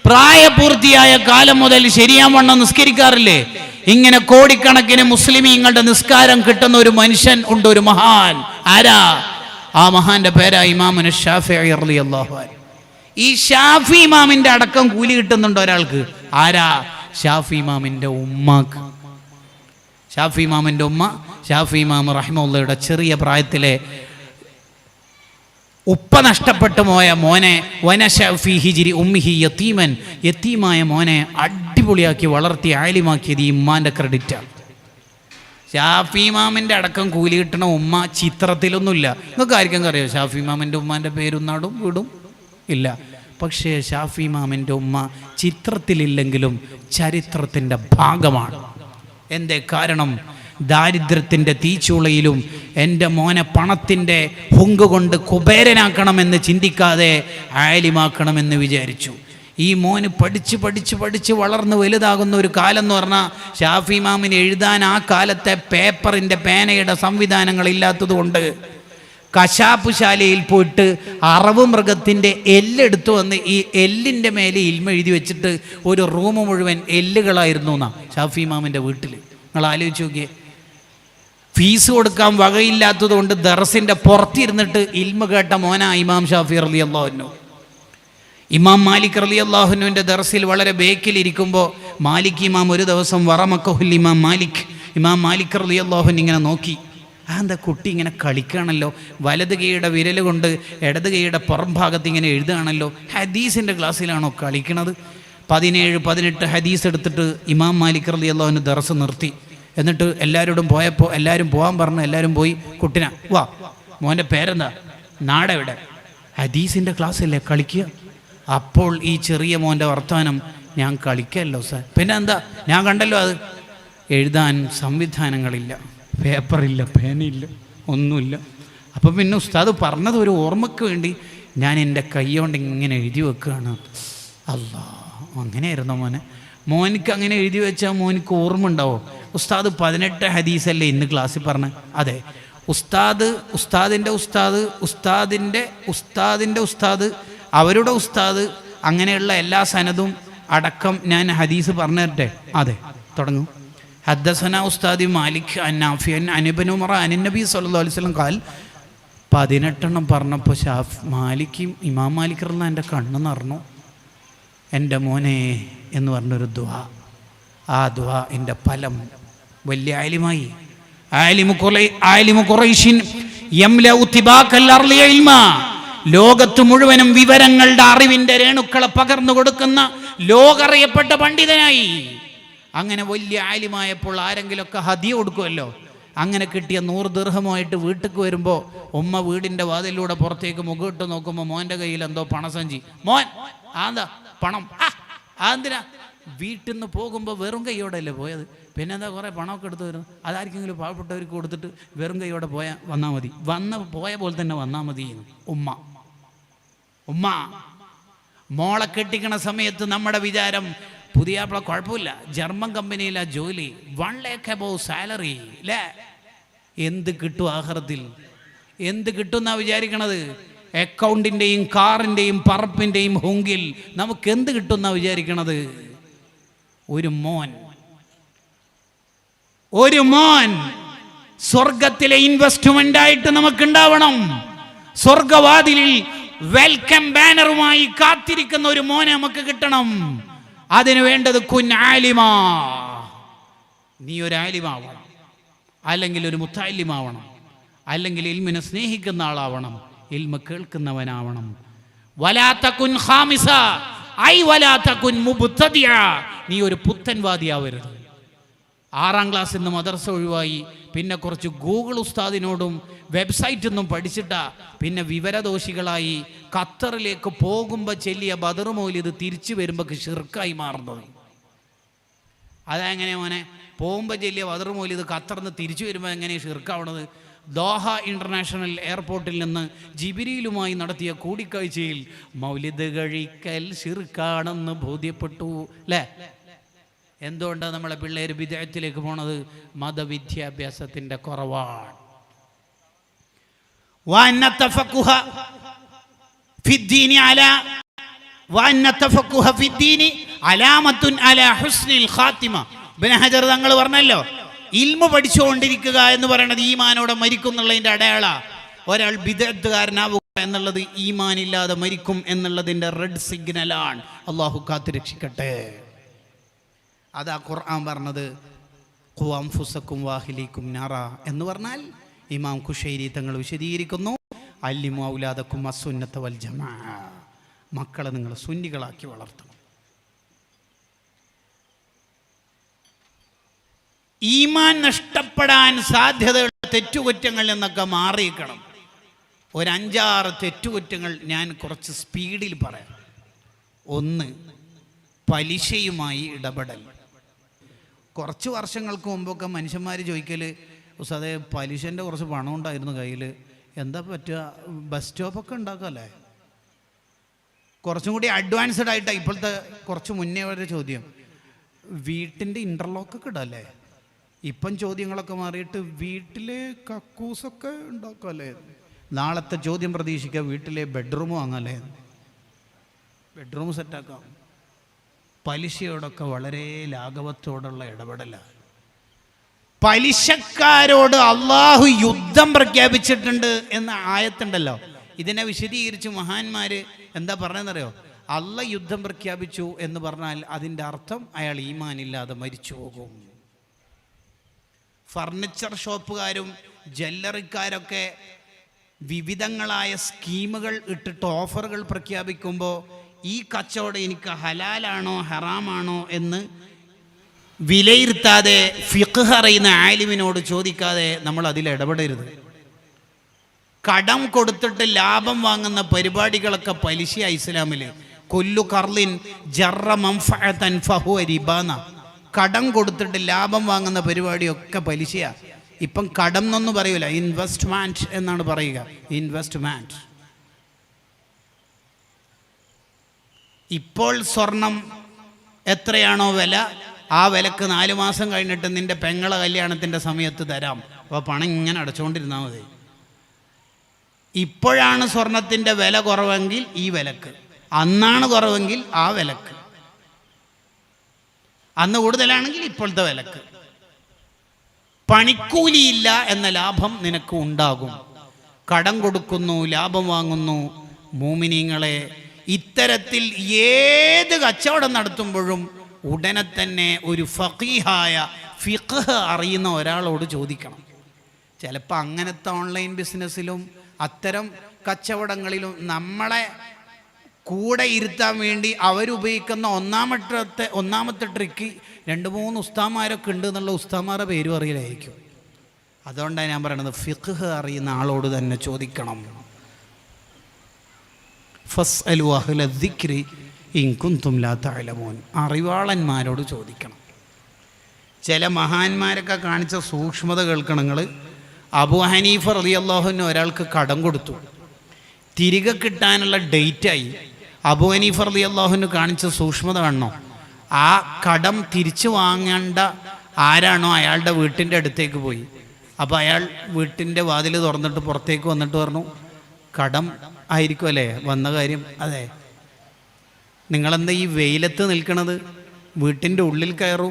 പ്രായപൂർത്തിയായ കാലം മുതൽ ശരിയാവണ്ണം നിസ്കരിക്കാറില്ലേ? ഇങ്ങനെ കോടിക്കണക്കിന് മുസ്ലിമീങ്ങളുടെ നിസ്കാരം കിട്ടുന്ന ഒരു മനുഷ്യൻ ഉണ്ട്, ഒരു മഹാൻ. ആരാ? ആ മഹാന്റെ പേരാ ഇമാമുന ശാഫിഈ റളിയല്ലാഹു അൻഹു. ഈ ഷാഫി ഇമാമിന്റെ അടക്കം കൂലി കിട്ടുന്നുണ്ട് ഒരാൾക്ക്. ആരാ? ഷാഫി ഇമാമിന്റെ ഉമ്മാക്ക്. ഷാഫി ഇമാമിന്റെ ഉമ്മ, ഷാഫി ഇമാം റഹിമഹുള്ളയുടെ ചെറിയ പ്രായത്തിലെ ഉപ്പ നഷ്ടപ്പെട്ടു പോയ മോനെ, വനശഫി ഹിജിരി ഉമ്മിഹി യതീമൻ, യതീമായ മോനെ അടിപൊളിയാക്കി വളർത്തി ആലിമാക്കിയത് ഈ ഉമ്മാന്റെ ക്രെഡിറ്റാണ്. ഷാഫി ഇമാമിന്റെ അടക്കം കൂലി കിട്ടണ ഉമ്മ ചിത്രത്തിലൊന്നുമില്ല. നിങ്ങൾക്ക് ആർക്കും അറിയാം ഷാഫി ഇമാമിന്റെ ഉമ്മാന്റെ പേരും നാടും വീടും ഇല്ല. പക്ഷേ ഷാഫി ഇമാമിൻ്റെ ഉമ്മ ചിത്രത്തിലില്ലെങ്കിലും ചരിത്രത്തിൻ്റെ ഭാഗമാണ്. എന്തേ കാരണം? ദാരിദ്ര്യത്തിൻ്റെ തീച്ചൂളയിലും എൻ്റെ മോനെ പണത്തിൻ്റെ ഹുങ്ക് കൊണ്ട് കുബേരനാക്കണമെന്ന് ചിന്തിക്കാതെ ആലിമാക്കണമെന്ന് വിചാരിച്ചു. ഈ മോന് പഠിച്ച് വളർന്ന് വലുതാകുന്ന ഒരു കാലം എന്ന് പറഞ്ഞാൽ ഷാഫി ഇമാമിന് എഴുതാൻ ആ കാലത്തെ പേപ്പറിൻ്റെ പേനയുടെ സംവിധാനങ്ങളില്ലാത്തത് കൊണ്ട് കശാപ്പ് ശാലയിൽ പോയിട്ട് അറവ് മൃഗത്തിൻ്റെ എല്ലെടുത്തു വന്ന് ഈ എല്ലിൻ്റെ മേലെ ഇൽമ എഴുതി വെച്ചിട്ട് ഒരു റൂം മുഴുവൻ എല്ലുകളായിരുന്നു എന്നാ ഷാഫി ഇമാമിൻ്റെ വീട്ടിൽ. നിങ്ങൾ ആലോചിച്ച് നോക്കിയേ. ഫീസ് കൊടുക്കാൻ വകയില്ലാത്തത് കൊണ്ട് ദർസിൻ്റെ പുറത്തിരുന്നിട്ട് ഇൽമ കേട്ട മോനാ ഇമാം ഷാഫി റളിയല്ലാഹു അൻഹു. ഇമാം മാലിക് റളിയല്ലാഹു അൻഹുവിൻ്റെ ദർസിൽ വളരെ ബേക്കിലിരിക്കുമ്പോൾ മാലിക് ഇമാം ഒരു ദിവസം വറമക്കഹുൽ ഇമാം മാലിക് റളിയല്ലാഹു അൻഹു ഇങ്ങനെ നോക്കി. എന്താ കുട്ടി ഇങ്ങനെ കളിക്കുകയാണല്ലോ, വലത് കൈയുടെ വിരൽ കൊണ്ട് ഇടത് കൈയുടെ പുറം ഭാഗത്ത് ഇങ്ങനെ എഴുതുകയാണല്ലോ, ഹദീസിൻ്റെ ക്ലാസ്സിലാണോ കളിക്കണത്? 17-18 ഹദീസ് എടുത്തിട്ട് ഇമാം മാലിക് റളിയല്ലാഹു അൻഹു ദർസ് നിർത്തി. എന്നിട്ട് എല്ലാവരോടും പോയപ്പോൾ എല്ലാവരും പോകാൻ പറഞ്ഞു. എല്ലാവരും പോയി. കുട്ടിനാ വാ, മോൻ്റെ പേരെന്താ, നാടെവിടെ? ഹദീസിൻ്റെ ക്ലാസ്സല്ലേ, കളിക്കുക. അപ്പോൾ ഈ ചെറിയ മോൻ്റെ വർത്തമാനം, ഞാൻ കളിക്കല്ലോ സാർ. പിന്നെ എന്താ, ഞാൻ കണ്ടല്ലോ അത് എഴുതാൻ സംവിധാനങ്ങളില്ല, പേപ്പറില്ല, പേനയില്ല, ഒന്നുമില്ല. അപ്പം പിന്നെ ഉസ്താദ് പറഞ്ഞത് ഒരു ഓർമ്മയ്ക്ക് വേണ്ടി ഞാൻ എൻ്റെ കൈ കൊണ്ട് ഇങ്ങനെ എഴുതി വെക്കുകയാണ്. അല്ലാ, അങ്ങനെയായിരുന്നു മോനിക്ക് അങ്ങനെ എഴുതി വെച്ചാൽ മോനിക്ക് ഓർമ്മ ഉണ്ടാവോ? ഉസ്താദ് 18 ഹദീസല്ലേ ഇന്ന് ക്ലാസ്സിൽ പറഞ്ഞത്? അതെ. ഉസ്താദിൻ്റെ ഉസ്താദ് അവരുടെ ഉസ്താദ് അങ്ങനെയുള്ള എല്ലാ സനദും അടക്കം ഞാൻ ഹദീസ് പറഞ്ഞു തരട്ടെ? അതെ, തുടങ്ങും. ഹദ്ദസന ഉസ്താദി മാലിക് അൻ നാഫി അൻ ഇബ്നു ഉമർ അൻ നബി സല്ലല്ലാഹു അലൈഹി വസല്ലം ഖാൽ. 18 പറഞ്ഞപ്പോൾ ഇമാം മാലിക് റളിയല്ലാഹു എൻ്റെ കണ്ണ് നിറഞ്ഞു. എൻ്റെ മോനെ എന്ന് പറഞ്ഞൊരു ദുആ, ആ ദുആ എൻ്റെ ഫലം വലിയ ആലിമായി. ആലിമു ഖുറൈശിൻ യംലഉ തിബാഖൽ അർളി ഇൽമാ, ലോകത്ത് മുഴുവനും വിവരങ്ങളുടെ അറിവിന്റെ രേണുക്കളെ പകർന്നു കൊടുക്കുന്ന ലോകറിയപ്പെട്ട പണ്ഡിതനായി. അങ്ങനെ വലിയ ആലിമായപ്പോൾ ആരെങ്കിലുമൊക്കെ ഹദിയ കൊടുക്കുമല്ലോ. അങ്ങനെ കിട്ടിയ 100 ദിർഹമായിട്ട് വീട്ടിലേക്ക് വരുമ്പോൾ ഉമ്മ വീടിൻ്റെ വാതിലൂടെ പുറത്തേക്ക് മുഖമിട്ട് നോക്കുമ്പോൾ മോൻ്റെ കയ്യിൽ എന്തോ പണസഞ്ചി. മോൻ ആന്താ പണം? അതെന്തിനാ? വീട്ടിൽ നിന്ന് പോകുമ്പോൾ വെറും കൈയോടെയല്ലേ പോയത്, പിന്നെ എന്താ കുറേ പണമൊക്കെ എടുത്ത് വരുന്നത്? അതാർക്കെങ്കിലും പാവപ്പെട്ടവർക്ക് കൊടുത്തിട്ട് വെറും കൈയോടെ വന്നാൽ മതി, പോയ പോലെ തന്നെ വന്നാൽ മതി. ഉമ്മ മോളെ കെട്ടിക്കണ സമയത്ത് നമ്മുടെ വിചാരം പുതിയാപ്പിള കുഴപ്പമില്ല, ജർമ്മൻ കമ്പനിയിലാ ജോലി, 1 lakh above സാലറി അല്ലേ. എന്ത് കിട്ടും ആഖിറത്തിൽ? എന്ത് കിട്ടും എന്നാ വിചാരിക്കണത്? അക്കൗണ്ടിൻ്റെയും കാറിൻ്റെയും പറപ്പിൻ്റെയും ഹുങ്കിൽ നമുക്ക് എന്ത് കിട്ടും എന്നാ വിചാരിക്കണത്? ഒരു മോൻ സ്വർഗത്തിലെ ഇൻവെസ്റ്റ്മെന്റ് ആയിട്ട് നമുക്കുണ്ടാവണം. സ്വർഗവാതിലിൽ വെൽക്കം ബാനറുമായി കാത്തിരിക്കുന്ന ഒരു മോനെ നമുക്ക് കിട്ടണം. അതിനു വേണ്ടത് കുൻ ആലിമാ, നീ ഒരു ആലിമാവണം, അല്ലെങ്കിൽ ഒരു മുത്തഅല്ലിമാവണം, അല്ലെങ്കിൽ ഇൽമിനെ സ്നേഹിക്കുന്ന ആളാവണം, ഇൽമ കേൾക്കുന്നവനാവണം. വലാ തകുൻ ഖാമിസ ഐ വലാ തകുൻ മുബ്തദിഅ, നീ ഒരു പുത്തൻവാദിയാവരുത്. 6ാം ക്ലാസ്സിൽ നിന്ന് മദ്രസ ഒഴിവായി, പിന്നെ കുറച്ച് ഗൂഗിൾ ഉസ്താദിനോടും വെബ്സൈറ്റിൽ നിന്നും പഠിച്ചിട്ടാ പിന്നെ വിവരദോഷികളായി ഖത്തറിലേക്ക് പോകുമ്പോൾ ചെല്ലിയ ബദർ മൗലിദ് തിരിച്ചു വരുമ്പോൾ ഷിർക്കായി മാറുന്നത്. അതെങ്ങനെ മോനെ? പോകുമ്പോൾ ചെല്ലിയ ബദർ മൗലിദ് ഖത്തറിൽ നിന്ന് തിരിച്ചു വരുമ്പോൾ എങ്ങനെയാണ് ഷിർക്കാവണത്? ദോഹ ഇൻ്റർനാഷണൽ എയർപോർട്ടിൽ നിന്ന് ജിബിരിയിലുമായി നടത്തിയ കൂടിക്കാഴ്ചയിൽ മൗലിദ് കഴിക്കൽ ഷിർക്കാണെന്ന് ബോധ്യപ്പെട്ടു അല്ലേ? എന്തുകൊണ്ടാണ് നമ്മളെ പിള്ളേർ ബിദ്അത്തിലേക്ക് പോണത്? മതവിദ്യാഭ്യാസത്തിൻ്റെ കുറവാണ്. ഇബ്നു ഹജർ തങ്ങൾ പറഞ്ഞല്ലോ, ഇൽമു പഠിച്ചുകൊണ്ടിരിക്കുക എന്ന് പറയുന്നത് ഈമാനോടെ മരിക്കും എന്നുള്ളതിൻ്റെ അടയാള. ഒരാൾ ബിദ്അത്തുകാരനാവുക എന്നുള്ളത് ഈമാനില്ലാതെ മരിക്കും എന്നുള്ളതിൻ്റെ റെഡ് സിഗ്നലാണ്. അള്ളാഹു കാത്തുരക്ഷിക്കട്ടെ. അതാ ഖുർആൻ പറഞ്ഞത് ഖു അൻഫുസക്കും വാഹിലീക്കും നാറ എന്ന് പറഞ്ഞാൽ ഇമാം ഖുശൈരി തങ്ങൾ വിശദീകരിക്കുന്നു, അല്ലിമു ഔലാദക്കും അസ്സുന്നത വൽ ജമാഅ, മക്കളെ നിങ്ങൾ സുന്നികളാക്കി വളർത്തണം. ഈമാൻ നഷ്ടപ്പെടാൻ സാധ്യതയുള്ള തെറ്റുകുറ്റങ്ങളിൽ നിന്നൊക്കെ മാറിയിരിക്കണം. ഒരു 5-6 തെറ്റുകുറ്റങ്ങൾ ഞാൻ കുറച്ച് സ്പീഡിൽ പറയാം. 1, പലിശയുമായി ഇടപെടൽ. കുറച്ച് വർഷങ്ങൾക്ക് മുമ്പൊക്കെ മനുഷ്യന്മാർ ചോദിക്കൽ, ഉസ്താദേ പലിശൻ്റെ കുറച്ച് പണം ഉണ്ടായിരുന്നു കയ്യിൽ, എന്താ പറ്റുക? ബസ് സ്റ്റോപ്പൊക്കെ ഉണ്ടാക്കാമല്ലേ? കുറച്ചും കൂടി അഡ്വാൻസ്ഡ് ആയിട്ടാണ് ഇപ്പോഴത്തെ. കുറച്ച് മുന്നേ വരെ ചോദ്യം, വീട്ടിൻ്റെ ഇൻ്റർലോക്കൊക്കെ ഇടല്ലേ? ഇപ്പം ചോദ്യങ്ങളൊക്കെ മാറിയിട്ട് വീട്ടിലെ കക്കൂസൊക്കെ ഉണ്ടാക്കാമല്ലേ? നാളത്തെ ചോദ്യം പ്രതീക്ഷിക്കുക, വീട്ടിലെ ബെഡ്റൂം വാങ്ങാമല്ലേ? ബെഡ്റൂം സെറ്റാക്കാം. പലിശയോടൊക്കെ വളരെ ലാഘവത്തോടുള്ള ഇടപെടലാണ്. പലിശക്കാരോട് അള്ളാഹു യുദ്ധം പ്രഖ്യാപിച്ചിട്ടുണ്ട് എന്ന ആയത്തുണ്ടല്ലോ, ഇതിനെ വിശദീകരിച്ച് മഹാന്മാർ എന്താ പറഞ്ഞതെന്നറിയോ? അള്ള യുദ്ധം പ്രഖ്യാപിച്ചു എന്ന് പറഞ്ഞാൽ അതിൻ്റെ അർത്ഥം അയാൾ ഈമാനില്ലാതെ മരിച്ചു പോകും. ഫർണിച്ചർ ഷോപ്പുകാരും ജ്വല്ലറിക്കാരൊക്കെ വിവിധങ്ങളായ സ്കീമുകൾ ഇട്ടിട്ട് ഓഫറുകൾ പ്രഖ്യാപിക്കുമ്പോൾ ഈ കച്ചവടം എനിക്ക് ഹലാലാണോ ഹറാമാണോ എന്ന് വിലയിരുത്താതെ, ഫിഖ് അറിയുന്ന ആലിമിനോട് ചോദിക്കാതെ നമ്മൾ അതിൽ ഇടപെടരുത്. കടം കൊടുത്തിട്ട് ലാഭം വാങ്ങുന്ന പരിപാടികളൊക്കെ പലിശ ഇസ്ലാമിൽ. കൊല്ലു കർലിൻ ജറ മൻഫഅതൻ ഫഹുവ റിബാന. കടം കൊടുത്തിട്ട് ലാഭം വാങ്ങുന്ന പരിപാടിയൊക്കെ പലിശയാണ്. ഇപ്പം കടം എന്നൊന്നും പറയൂല, ഇൻവെസ്റ്റ്മെൻറ്റ് എന്നാണ് പറയുക. ഇൻവെസ്റ്റ്മെൻറ്റ്. ഇപ്പോൾ സ്വർണം എത്രയാണോ വില, ആ വിലക്ക് 4 മാസം കഴിഞ്ഞിട്ട് നിൻ്റെ പെങ്ങളെ കല്യാണത്തിൻ്റെ സമയത്ത് തരാം. അപ്പോൾ പണം ഇങ്ങനെ അടച്ചുകൊണ്ടിരുന്നാൽ മതി. ഇപ്പോഴാണ് സ്വർണത്തിൻ്റെ വില കുറവെങ്കിൽ ഈ വിലക്ക്, അന്നാണ് കുറവെങ്കിൽ ആ വിലക്ക്, അന്ന് കൂടുതലാണെങ്കിൽ ഇപ്പോഴത്തെ വിലക്ക്. പണിക്കൂലിയില്ല എന്ന ലാഭം നിനക്ക് ഉണ്ടാകും. കടം കൊടുക്കുന്നു, ലാഭം വാങ്ങുന്നു. മോമിനീങ്ങളെ, ഇത്തരത്തിൽ ഏത് കച്ചവടം നടത്തുമ്പോഴും ഉടനെ തന്നെ ഒരു ഫഖീഹായ ഫിഖ്ഹ് അറിയുന്ന ഒരാളോട് ചോദിക്കണം. ചിലപ്പോൾ അങ്ങനത്തെ ഓൺലൈൻ ബിസിനസ്സിലും അത്തരം കച്ചവടങ്ങളിലും നമ്മളെ കൂടെ ഇരുത്താൻ വേണ്ടി അവരുപയോഗിക്കുന്ന ഒന്നാമത്തെ ട്രിക്ക് 2-3 ഉസ്താമാരൊക്കെ ഉണ്ട് എന്നുള്ള ഉസ്താമാരുടെ പേരും അറിയില്ലായിരിക്കും. അതുകൊണ്ടാണ് ഞാൻ പറയണത്, ഫിഖ്ഹ് അറിയുന്ന ആളോട് തന്നെ ചോദിക്കണം. ഫസ്അലു അഹ്ല ദിക്രി ഇൻ കുന്തും ലാ തഅലമൂൻ. അറിവാളന്മാരോട് ചോദിക്കണം. ചില മഹാന്മാരൊക്കെ കാണിച്ച സൂക്ഷ്മത കേൾക്കണം നിങ്ങൾ. അബൂ ഹനീഫ റളിയല്ലാഹു അൻഹു ഒരാൾക്ക് കടം കൊടുത്തു, തിരികെ കിട്ടാനുള്ള ഡേറ്റായി. അബൂ ഹനീഫ റളിയല്ലാഹു അൻഹു കാണിച്ച സൂക്ഷ്മത കാണണോ? ആ കടം തിരിച്ചു വാങ്ങേണ്ട ആരാണോ അയാളുടെ വീട്ടിൻ്റെ അടുത്തേക്ക് പോയി. അപ്പോൾ അയാൾ വീട്ടിൻ്റെ വാതിൽ തുറന്നിട്ട് പുറത്തേക്ക് വന്നിട്ട് പറഞ്ഞു, കടം ആയിരിക്കും അല്ലേ വന്ന കാര്യം? അതെ. നിങ്ങളെന്താ ഈ വെയിലത്ത് നിൽക്കണത്? വീട്ടിൻ്റെ ഉള്ളിൽ കയറൂ.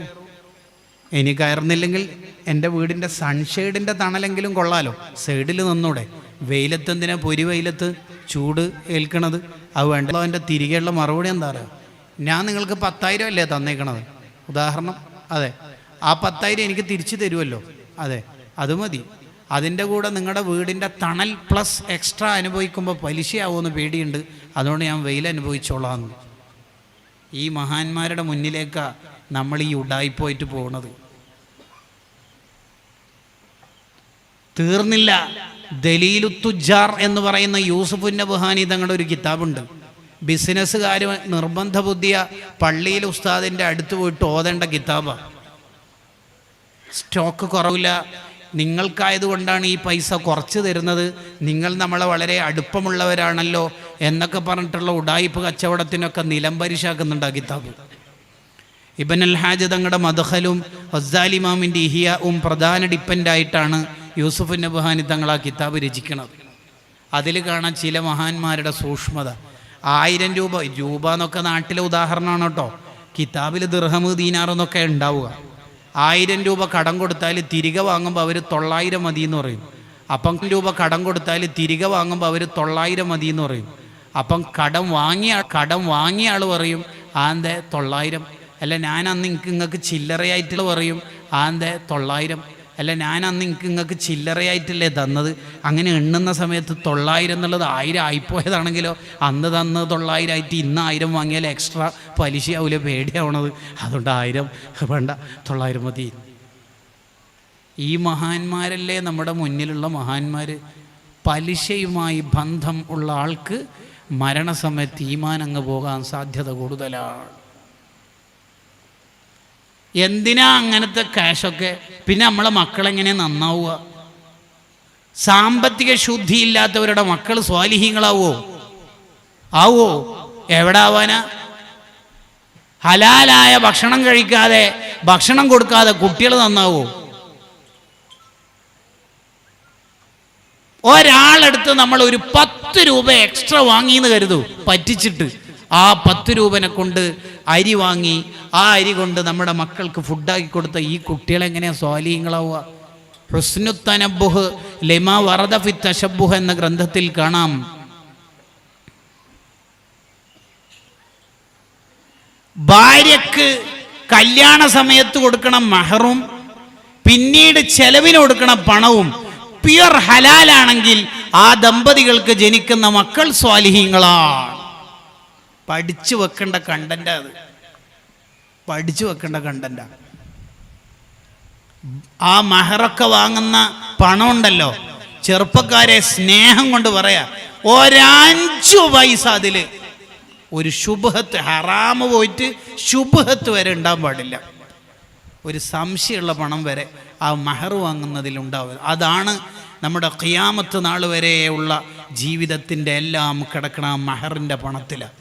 ഇനി കയറുന്നില്ലെങ്കിൽ എൻ്റെ വീടിൻ്റെ സൺഷെയ്ഡിൻ്റെ തണലെങ്കിലും കൊള്ളാലോ, സൈഡിൽ നിന്നൂടെ? വെയിലത്ത് എന്തിനാ പൊരി വെയിലത്ത് ചൂട് ഏൽക്കണത്? അത് വേണ്ടല്ലോ. എൻ്റെ തിരികെയുള്ള മറുപടി എന്താ പറയുക? ഞാൻ നിങ്ങൾക്ക് 10,000 അല്ലേ തന്നേക്കണത്, ഉദാഹരണം. അതെ, ആ 10,000 എനിക്ക് തിരിച്ചു തരുമല്ലോ. അതെ, അത് മതി. അതിൻ്റെ കൂടെ നിങ്ങളുടെ വീടിൻ്റെ തണൽ പ്ലസ് എക്സ്ട്രാ അനുഭവിക്കുമ്പോൾ പലിശയാവുമെന്ന് പേടിയുണ്ട്, അതുകൊണ്ട് ഞാൻ വെയിൽ അനുഭവിച്ചോളാമെന്ന്. ഈ മഹാന്മാരുടെ മുന്നിലേക്കാണ് നമ്മൾ ഈ ഉഡായിപ്പോയിട്ട് പോകുന്നത്. തീർന്നില്ല. ദലീലുത്തുജാർ എന്ന് പറയുന്ന യൂസുഫ് നബ്ഹാനി തങ്ങളുടെ ഒരു കിതാബുണ്ട്. ബിസിനസ്സുകാർ നിർബന്ധ ബുദ്ധിയ പള്ളിയിൽ ഉസ്താദിൻ്റെ അടുത്ത് പോയിട്ട് ഓതേണ്ട കിതാബാണ്. സ്റ്റോക്ക് കുറവില്ല, നിങ്ങൾക്കായതുകൊണ്ടാണ് ഈ പൈസ കുറച്ച് തരുന്നത്, നിങ്ങൾ നമ്മളെ വളരെ അടുപ്പമുള്ളവരാണല്ലോ എന്നൊക്കെ പറഞ്ഞിട്ടുള്ള ഉഡായിപ്പ് കച്ചവടത്തിനൊക്കെ നിലംപരിശാക്കുന്നുണ്ട് ആ കിതാബ്. ഇബ്ൻ അൽ ഹാജ് തങ്ങളുടെ മദ്ഖലും ഗസാലി ഇമാമിൻ്റെ ഇഹിയാവും പ്രധാന ഡിപ്പെൻഡായിട്ടാണ് യൂസുഫ് നബ്ഹാനി തങ്ങൾ ആ കിതാബ് രചിക്കുന്നത്. അതിൽ കാണാൻ ചില മഹാന്മാരുടെ സൂക്ഷ്മത. 1000 രൂപ എന്നൊക്കെ നാട്ടിലെ ഉദാഹരണമാണ് കേട്ടോ. കിതാബിൽ ദിർഹം ദീനാർ എന്നൊക്കെ ഉണ്ടാവുക. 1000 രൂപ കടം കൊടുത്താൽ തിരികെ വാങ്ങുമ്പോൾ അവർ 900 മതി എന്ന് പറയും. അപ്പം രൂപ കടം കൊടുത്താൽ തിരികെ വാങ്ങുമ്പോൾ അവർ 900 മതി എന്ന് പറയും. അപ്പം കടം വാങ്ങിയ ആൾ പറയും ആന്തെ 900. അല്ല ഞാൻ അന്ന് നിങ്ങൾക്ക് ചില്ലറയായിട്ടുള്ള പറയും ആന്തെ 900. അല്ല ഞാൻ അന്ന് നിങ്ങൾക്ക് ചില്ലറയായിട്ടല്ലേ തന്നത്. അങ്ങനെ എണ്ണുന്ന സമയത്ത് 900 എന്നുള്ളത് 1000 ആയിപ്പോയതാണെങ്കിലോ അന്ന് തന്നത് 900 ആയിട്ട് ഇന്ന് 1000 വാങ്ങിയാൽ എക്സ്ട്രാ പലിശയാവില്ല, പേടിയാവണത്. അതുകൊണ്ട് 1000 വേണ്ട, 900 മതി. ഈ മഹാന്മാരല്ലേ നമ്മുടെ മുന്നിലുള്ള മഹാന്മാർ. പലിശയുമായി ബന്ധം ഉള്ള ആൾക്ക് മരണസമയത്ത് ഈമാൻ അങ്ങ് പോകാൻ സാധ്യത കൂടുതലാണ്. എന്തിനാ അങ്ങനത്തെ ക്യാഷൊക്കെ? പിന്നെ നമ്മളെ മക്കളെങ്ങനെ നന്നാവുക? സാമ്പത്തിക ശുദ്ധിയില്ലാത്തവരുടെ മക്കൾ സ്വാലിഹീങ്ങളാവോ? ആവോ? എവിടെ ആവാനാ? ഹലാലായ ഭക്ഷണം കഴിക്കാതെ, ഭക്ഷണം കൊടുക്കാതെ കുട്ടികൾ നന്നാവോ? ഒരാളെടുത്ത് നമ്മൾ ഒരു 10 രൂപ എക്സ്ട്രാ വാങ്ങിയെന്ന് കരുതൂ, പറ്റിച്ചിട്ട്. ആ 10 രൂപനെ കൊണ്ട് അരി വാങ്ങി, ആ അരി കൊണ്ട് നമ്മുടെ മക്കൾക്ക് ഫുഡാക്കി കൊടുത്ത ഈ കുട്ടികളെങ്ങനെയാണ് സ്വാലിഹീങ്ങളാവുക? ഹുസ്നു തനബ്ബുഹ് ലിമാ വറദ ഫി തശബ്ബുഹ് എന്ന ഗ്രന്ഥത്തിൽ കാണാം, ഭാര്യക്ക് കല്യാണ സമയത്ത് കൊടുക്കണം മഹറും പിന്നീട് ചെലവിന് കൊടുക്കണ പണവും പ്യുർ ഹലാലാണെങ്കിൽ ആ ദമ്പതികൾക്ക് ജനിക്കുന്ന മക്കൾ സ്വാലിഹീങ്ങളാണ്. പഠിച്ചു വെക്കേണ്ട കണ്ടന്റ് അത്, പഠിച്ചു വെക്കേണ്ട കണ്ടന്റ്. ആ മഹറൊക്കെ വാങ്ങുന്ന പണം ഉണ്ടല്ലോ, ചെറുപ്പക്കാരെ സ്നേഹം കൊണ്ട് പറയാ, 5 പൈസ അതില് ഒരു ശുബ്ഹത്ത്, ഹറാമ് പോയിട്ട് ശുബ്ഹത്ത് വരെ ഉണ്ടാകാൻ പാടില്ല. ഒരു സംശയമുള്ള പണം വരെ ആ മഹർ വാങ്ങുന്നതിലുണ്ടാവുക. അതാണ് നമ്മുടെ ഖിയാമത്ത് നാൾ വരെയുള്ള ജീവിതത്തിൻ്റെ എല്ലാം കിടക്കണ ആ മഹറിൻ്റെ പണത്തിലാണ്.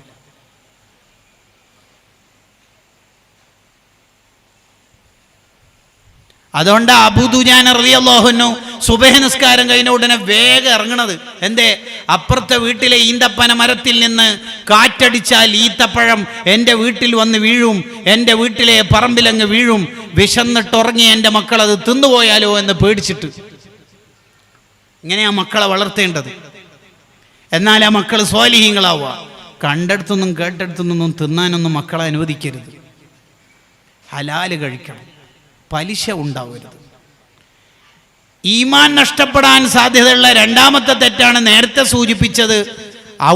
അതുകൊണ്ട് അബൂ ദുജാന റളിയല്ലാഹു അൻഹു സുബഹി നിസ്കാരം കഴിഞ്ഞ ഉടനെ വേഗം ഇറങ്ങണത്. എന്തേ? അപ്പുറത്തെ വീട്ടിലെ ഈന്തപ്പന മരത്തിൽ നിന്ന് കാറ്റടിച്ചാൽ ഈത്തപ്പഴം എൻ്റെ വീട്ടിൽ വന്ന് വീഴും, എൻ്റെ വീട്ടിലെ പറമ്പിലങ്ങ് വീഴും, വിശന്നിട്ടുറങ്ങി എൻ്റെ മക്കൾ അത് തിന്നുപോയാലോ എന്ന് പേടിച്ചിട്ട്. ഇങ്ങനെയാ മക്കളെ വളർത്തേണ്ടത്. എന്നാൽ ആ മക്കൾ സ്വാലിഹീങ്ങളാവുക. കണ്ടെടുത്തൊന്നും കേട്ടെടുത്തൊന്നും തിന്നാനൊന്നും മക്കളെ അനുവദിക്കരുത്. ഹലാല് കഴിക്കണം. പലിശ ഉണ്ടാവരുത്. ഈമാൻ നഷ്ടപ്പെടാൻ സാധ്യതയുള്ള രണ്ടാമത്തെ തെറ്റാണ് നേരത്തെ സൂചിപ്പിച്ചത്,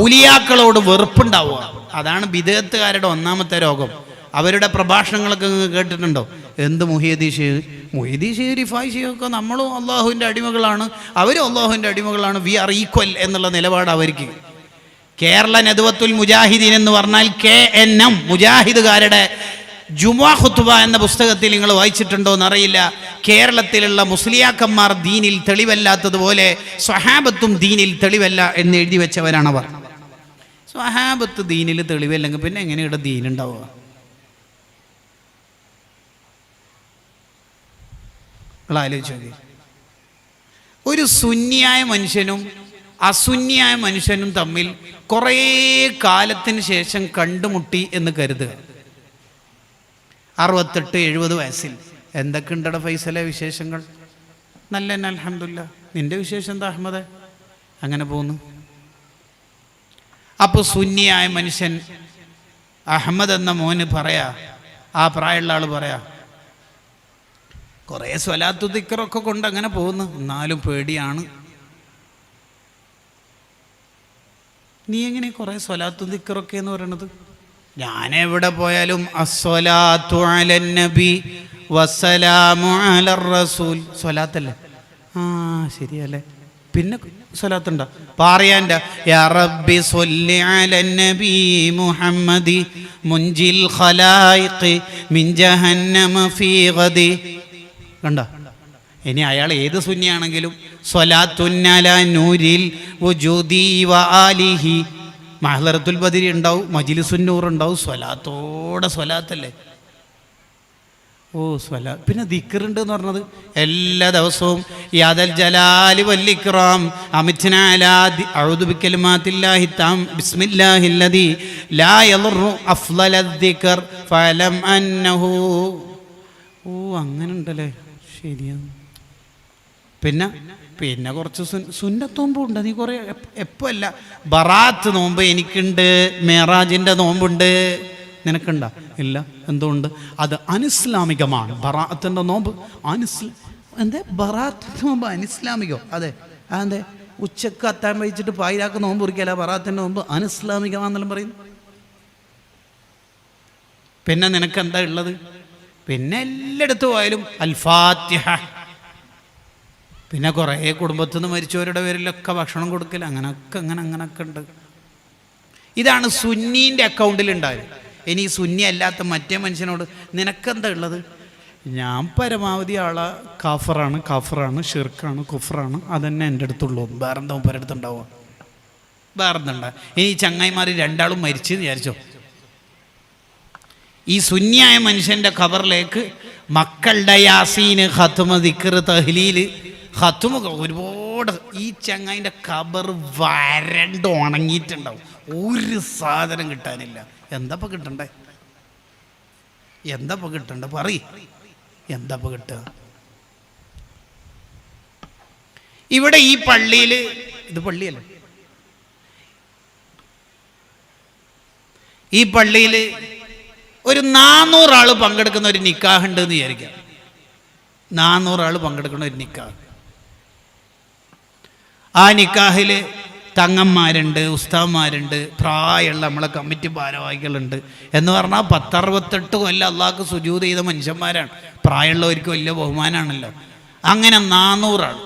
ഔലിയാക്കളോട് വെറുപ്പുണ്ടാവുക. അതാണ് ബിദഅത്തുകാരുടെ ഒന്നാമത്തെ രോഗം. അവരുടെ പ്രഭാഷണങ്ങളൊക്കെ കേട്ടിട്ടുണ്ടോ? എന്ത് മുഹീദ്ദീൻ ഷെയ്ഖ് റിഫായി ഷെയ്ഖൊക്കെ നമ്മളും അള്ളാഹുവിൻ്റെ അടിമകളാണ്, അവരും അള്ളാഹുവിൻ്റെ അടിമകളാണ്, വി ആർ ഈക്വൽ എന്നുള്ള നിലപാട് അവർക്ക്. കേരള നദ്വത്തുൽ മുജാഹിദീൻ എന്ന് പറഞ്ഞാൽ KNM മുജാഹിദുകാരുടെ ജുമുഅ ഖുത്ബ എന്ന പുസ്തകത്തിൽ നിങ്ങൾ വായിച്ചിട്ടുണ്ടോ എന്നറിയില്ല. കേരളത്തിലുള്ള മുസ്ലിയാക്കന്മാർ ദീനിൽ തെളിവല്ലാത്തതുപോലെ സ്വഹാബത്തും ദീനിൽ തെളിവല്ല എന്ന് എഴുതി വെച്ചവരാണവർ. സ്വഹാബത്ത് ദീനിൽ തെളിവല്ലെങ്കിൽ പിന്നെ എങ്ങനെ ഇവിടെ ദീനുണ്ടാവുക? ആലോചിച്ച് നോക്കി. ഒരു സുന്നിയായ മനുഷ്യനും അസുന്നിയായ മനുഷ്യനും തമ്മിൽ കുറേ കാലത്തിന് ശേഷം കണ്ടുമുട്ടി എന്ന് കരുതുക. 68-70 വയസ്സിൽ എന്തൊക്കെ ഉണ്ടട ഫൈസലെ വിശേഷങ്ങൾ? നല്ല തന്നെ അൽഹംദുലില്ലാ. നിന്റെ വിശേഷം എന്താ അഹമ്മദേ? അങ്ങനെ പോകുന്നു. അപ്പോൾ സുന്നിയായ മനുഷ്യൻ അഹമ്മദ് എന്ന മോന് പറയാ, ആ പ്രായമുള്ള ആൾ പറയാ, കുറേ സ്വലാത്തു ദിക്റൊക്കെ കൊണ്ട് അങ്ങനെ പോകുന്നു, എന്നാലും പേടിയാണ്. നീ എങ്ങനെ കുറേ സ്വലാത്തു ദിക്റൊക്കെ എന്ന് പറയണത്? ഞാൻ എവിടെ പോയാലും അസ്സലാത്തു അലൻ നബി വസ്സലാമു അലർ റസൂൽ, സ്വലാത്തല്ലേ? ആ ശരിയല്ലേ. പിന്നെ സ്വലാത്തുണ്ടോ? പറയാൻ്റെ യാ റബ്ബി സ്വല്ലി അലൻ നബി മുഹമ്മദി മുൻജിൽ ഖലായിഖി മിൻ ജഹന്നമ ഫീ ഗദി. കണ്ടോ? ഇനി അയാൾ ഏത് സുന്നിയാണെങ്കിലും സ്വലാത്തുന്നല നൂരിൽ വുജൂദി വ ആലിഹി, മഹ്ലറത്തുൽ ബദരി ഉണ്ടാവും, മജ്ലിസുൻ നൂർ ഉണ്ടാവും, സ്വലാത്തോടെ സ്വലാത്തല്ലേ. ഓ സ്വലാ. പിന്നെ ദിക്റുണ്ട് എന്ന് പറഞ്ഞത് എല്ലാ ദിവസവും യാദൽ ജലാലി വല്ലിക്റാം അമിത്ന അലാ അഊദു ബികലിമാത്തില്ലാഹി താം ബിസ്മില്ലാഹില്ലദി ലാ യദുറു അഫ്ളലദ് ദിക്ർ ഫലം അന്നഹു. ഓ അങ്ങനെ ഉണ്ടല്ലേ, ശരിയാണ്. പിന്നെ കുറച്ച് സുന്നത്ത് നോമ്പുണ്ട്. നീ കുറേ എപ്പോഴല്ല, ബറാത്ത് നോമ്പ് എനിക്കുണ്ട്, മേറാജിൻ്റെ നോമ്പുണ്ട്, നിനക്കുണ്ടോ? ഇല്ല. എന്തുകൊണ്ട്? അത് അനിസ്ലാമികമാണ്. ബറാത്തിൻ്റെ നോമ്പ് എന്തേ? ബറാത്തിൻ്റെ നോമ്പ് അനിസ്ലാമികോ? അതെ. അതെന്തേ? ഉച്ചക്ക് അത്താൻ വഹിച്ചിട്ട് പായിരാക്ക് നോമ്പ് കുറിക്കല, ബറാത്തിൻ്റെ നോമ്പ് അനിസ്ലാമികമാണെന്നെല്ലാം പറയുന്നു. പിന്നെ നിനക്കെന്താ ഉള്ളത്? പിന്നെ എല്ലായിടത്തും പോയാലും അൽ ഫാത്തിഹ. പിന്നെ കുറേ കുടുംബത്തിൽ നിന്ന് മരിച്ചവരുടെ പേരിലൊക്കെ ഭക്ഷണം കൊടുക്കൽ, അങ്ങനൊക്കെ ഉണ്ട്. ഇതാണ് സുന്നീൻ്റെ അക്കൗണ്ടിലുണ്ടായത്. ഇനി സുന്നി അല്ലാത്ത മറ്റേ മനുഷ്യനോട് നിനക്കെന്താ ഉള്ളത്? ഞാൻ പരമാവധി ആളെ കാഫറാണ് ഷിർക്കാണ് കുഫറാണ്, അതന്നെ എൻ്റെ അടുത്തുള്ളൂ. വേറെന്താ പരടുത്തുണ്ടാവുക? വേറെന്തുണ്ടാ? ഇനി ചങ്ങായിമാർ രണ്ടാളും മരിച്ചെന്ന് വിചാരിച്ചോ, ഈ സുന്നിയായ മനുഷ്യൻ്റെ ഖബറിലേക്ക് മക്കളുടെ യാസീന് ഖത്മ ദിക്ർ തഹ്ലീല് ഖത്മ ഒരുപാട്. ഈ ചങ്ങായിൻ്റെ ഖബർ വരണ്ട് ഉണങ്ങിയിട്ടുണ്ടാവും, ഒരു സാധനം കിട്ടാനില്ല. എന്താ കിട്ടണ്ടേ? പറയ്, എന്താ കിട്ടുക? ഇവിടെ ഈ പള്ളിയിൽ, ഇത് പള്ളിയല്ലേ, ഈ പള്ളിയിൽ ഒരു 400 ആൾ പങ്കെടുക്കുന്ന ഒരു നിക്കാഹ് ഉണ്ട് എന്ന് വിചാരിക്കാം. 400 ആൾ പങ്കെടുക്കുന്ന ഒരു നിക്കാഹ്. ആ നിക്കാഹിൽ തങ്ങന്മാരുണ്ട്, ഉസ്താദ്മാരുണ്ട്, പ്രായമുള്ള നമ്മളെ കമ്മിറ്റി ഭാരവാഹികളുണ്ട്. എന്ന് പറഞ്ഞാൽ 10-68 കൊല്ലം അള്ളാഹ്ക്ക് സുജൂദ് ചെയ്ത മനുഷ്യന്മാരാണ്. പ്രായമുള്ളവർക്ക് വലിയ ബഹുമാനമാണല്ലോ. അങ്ങനെ 400 ആൾ.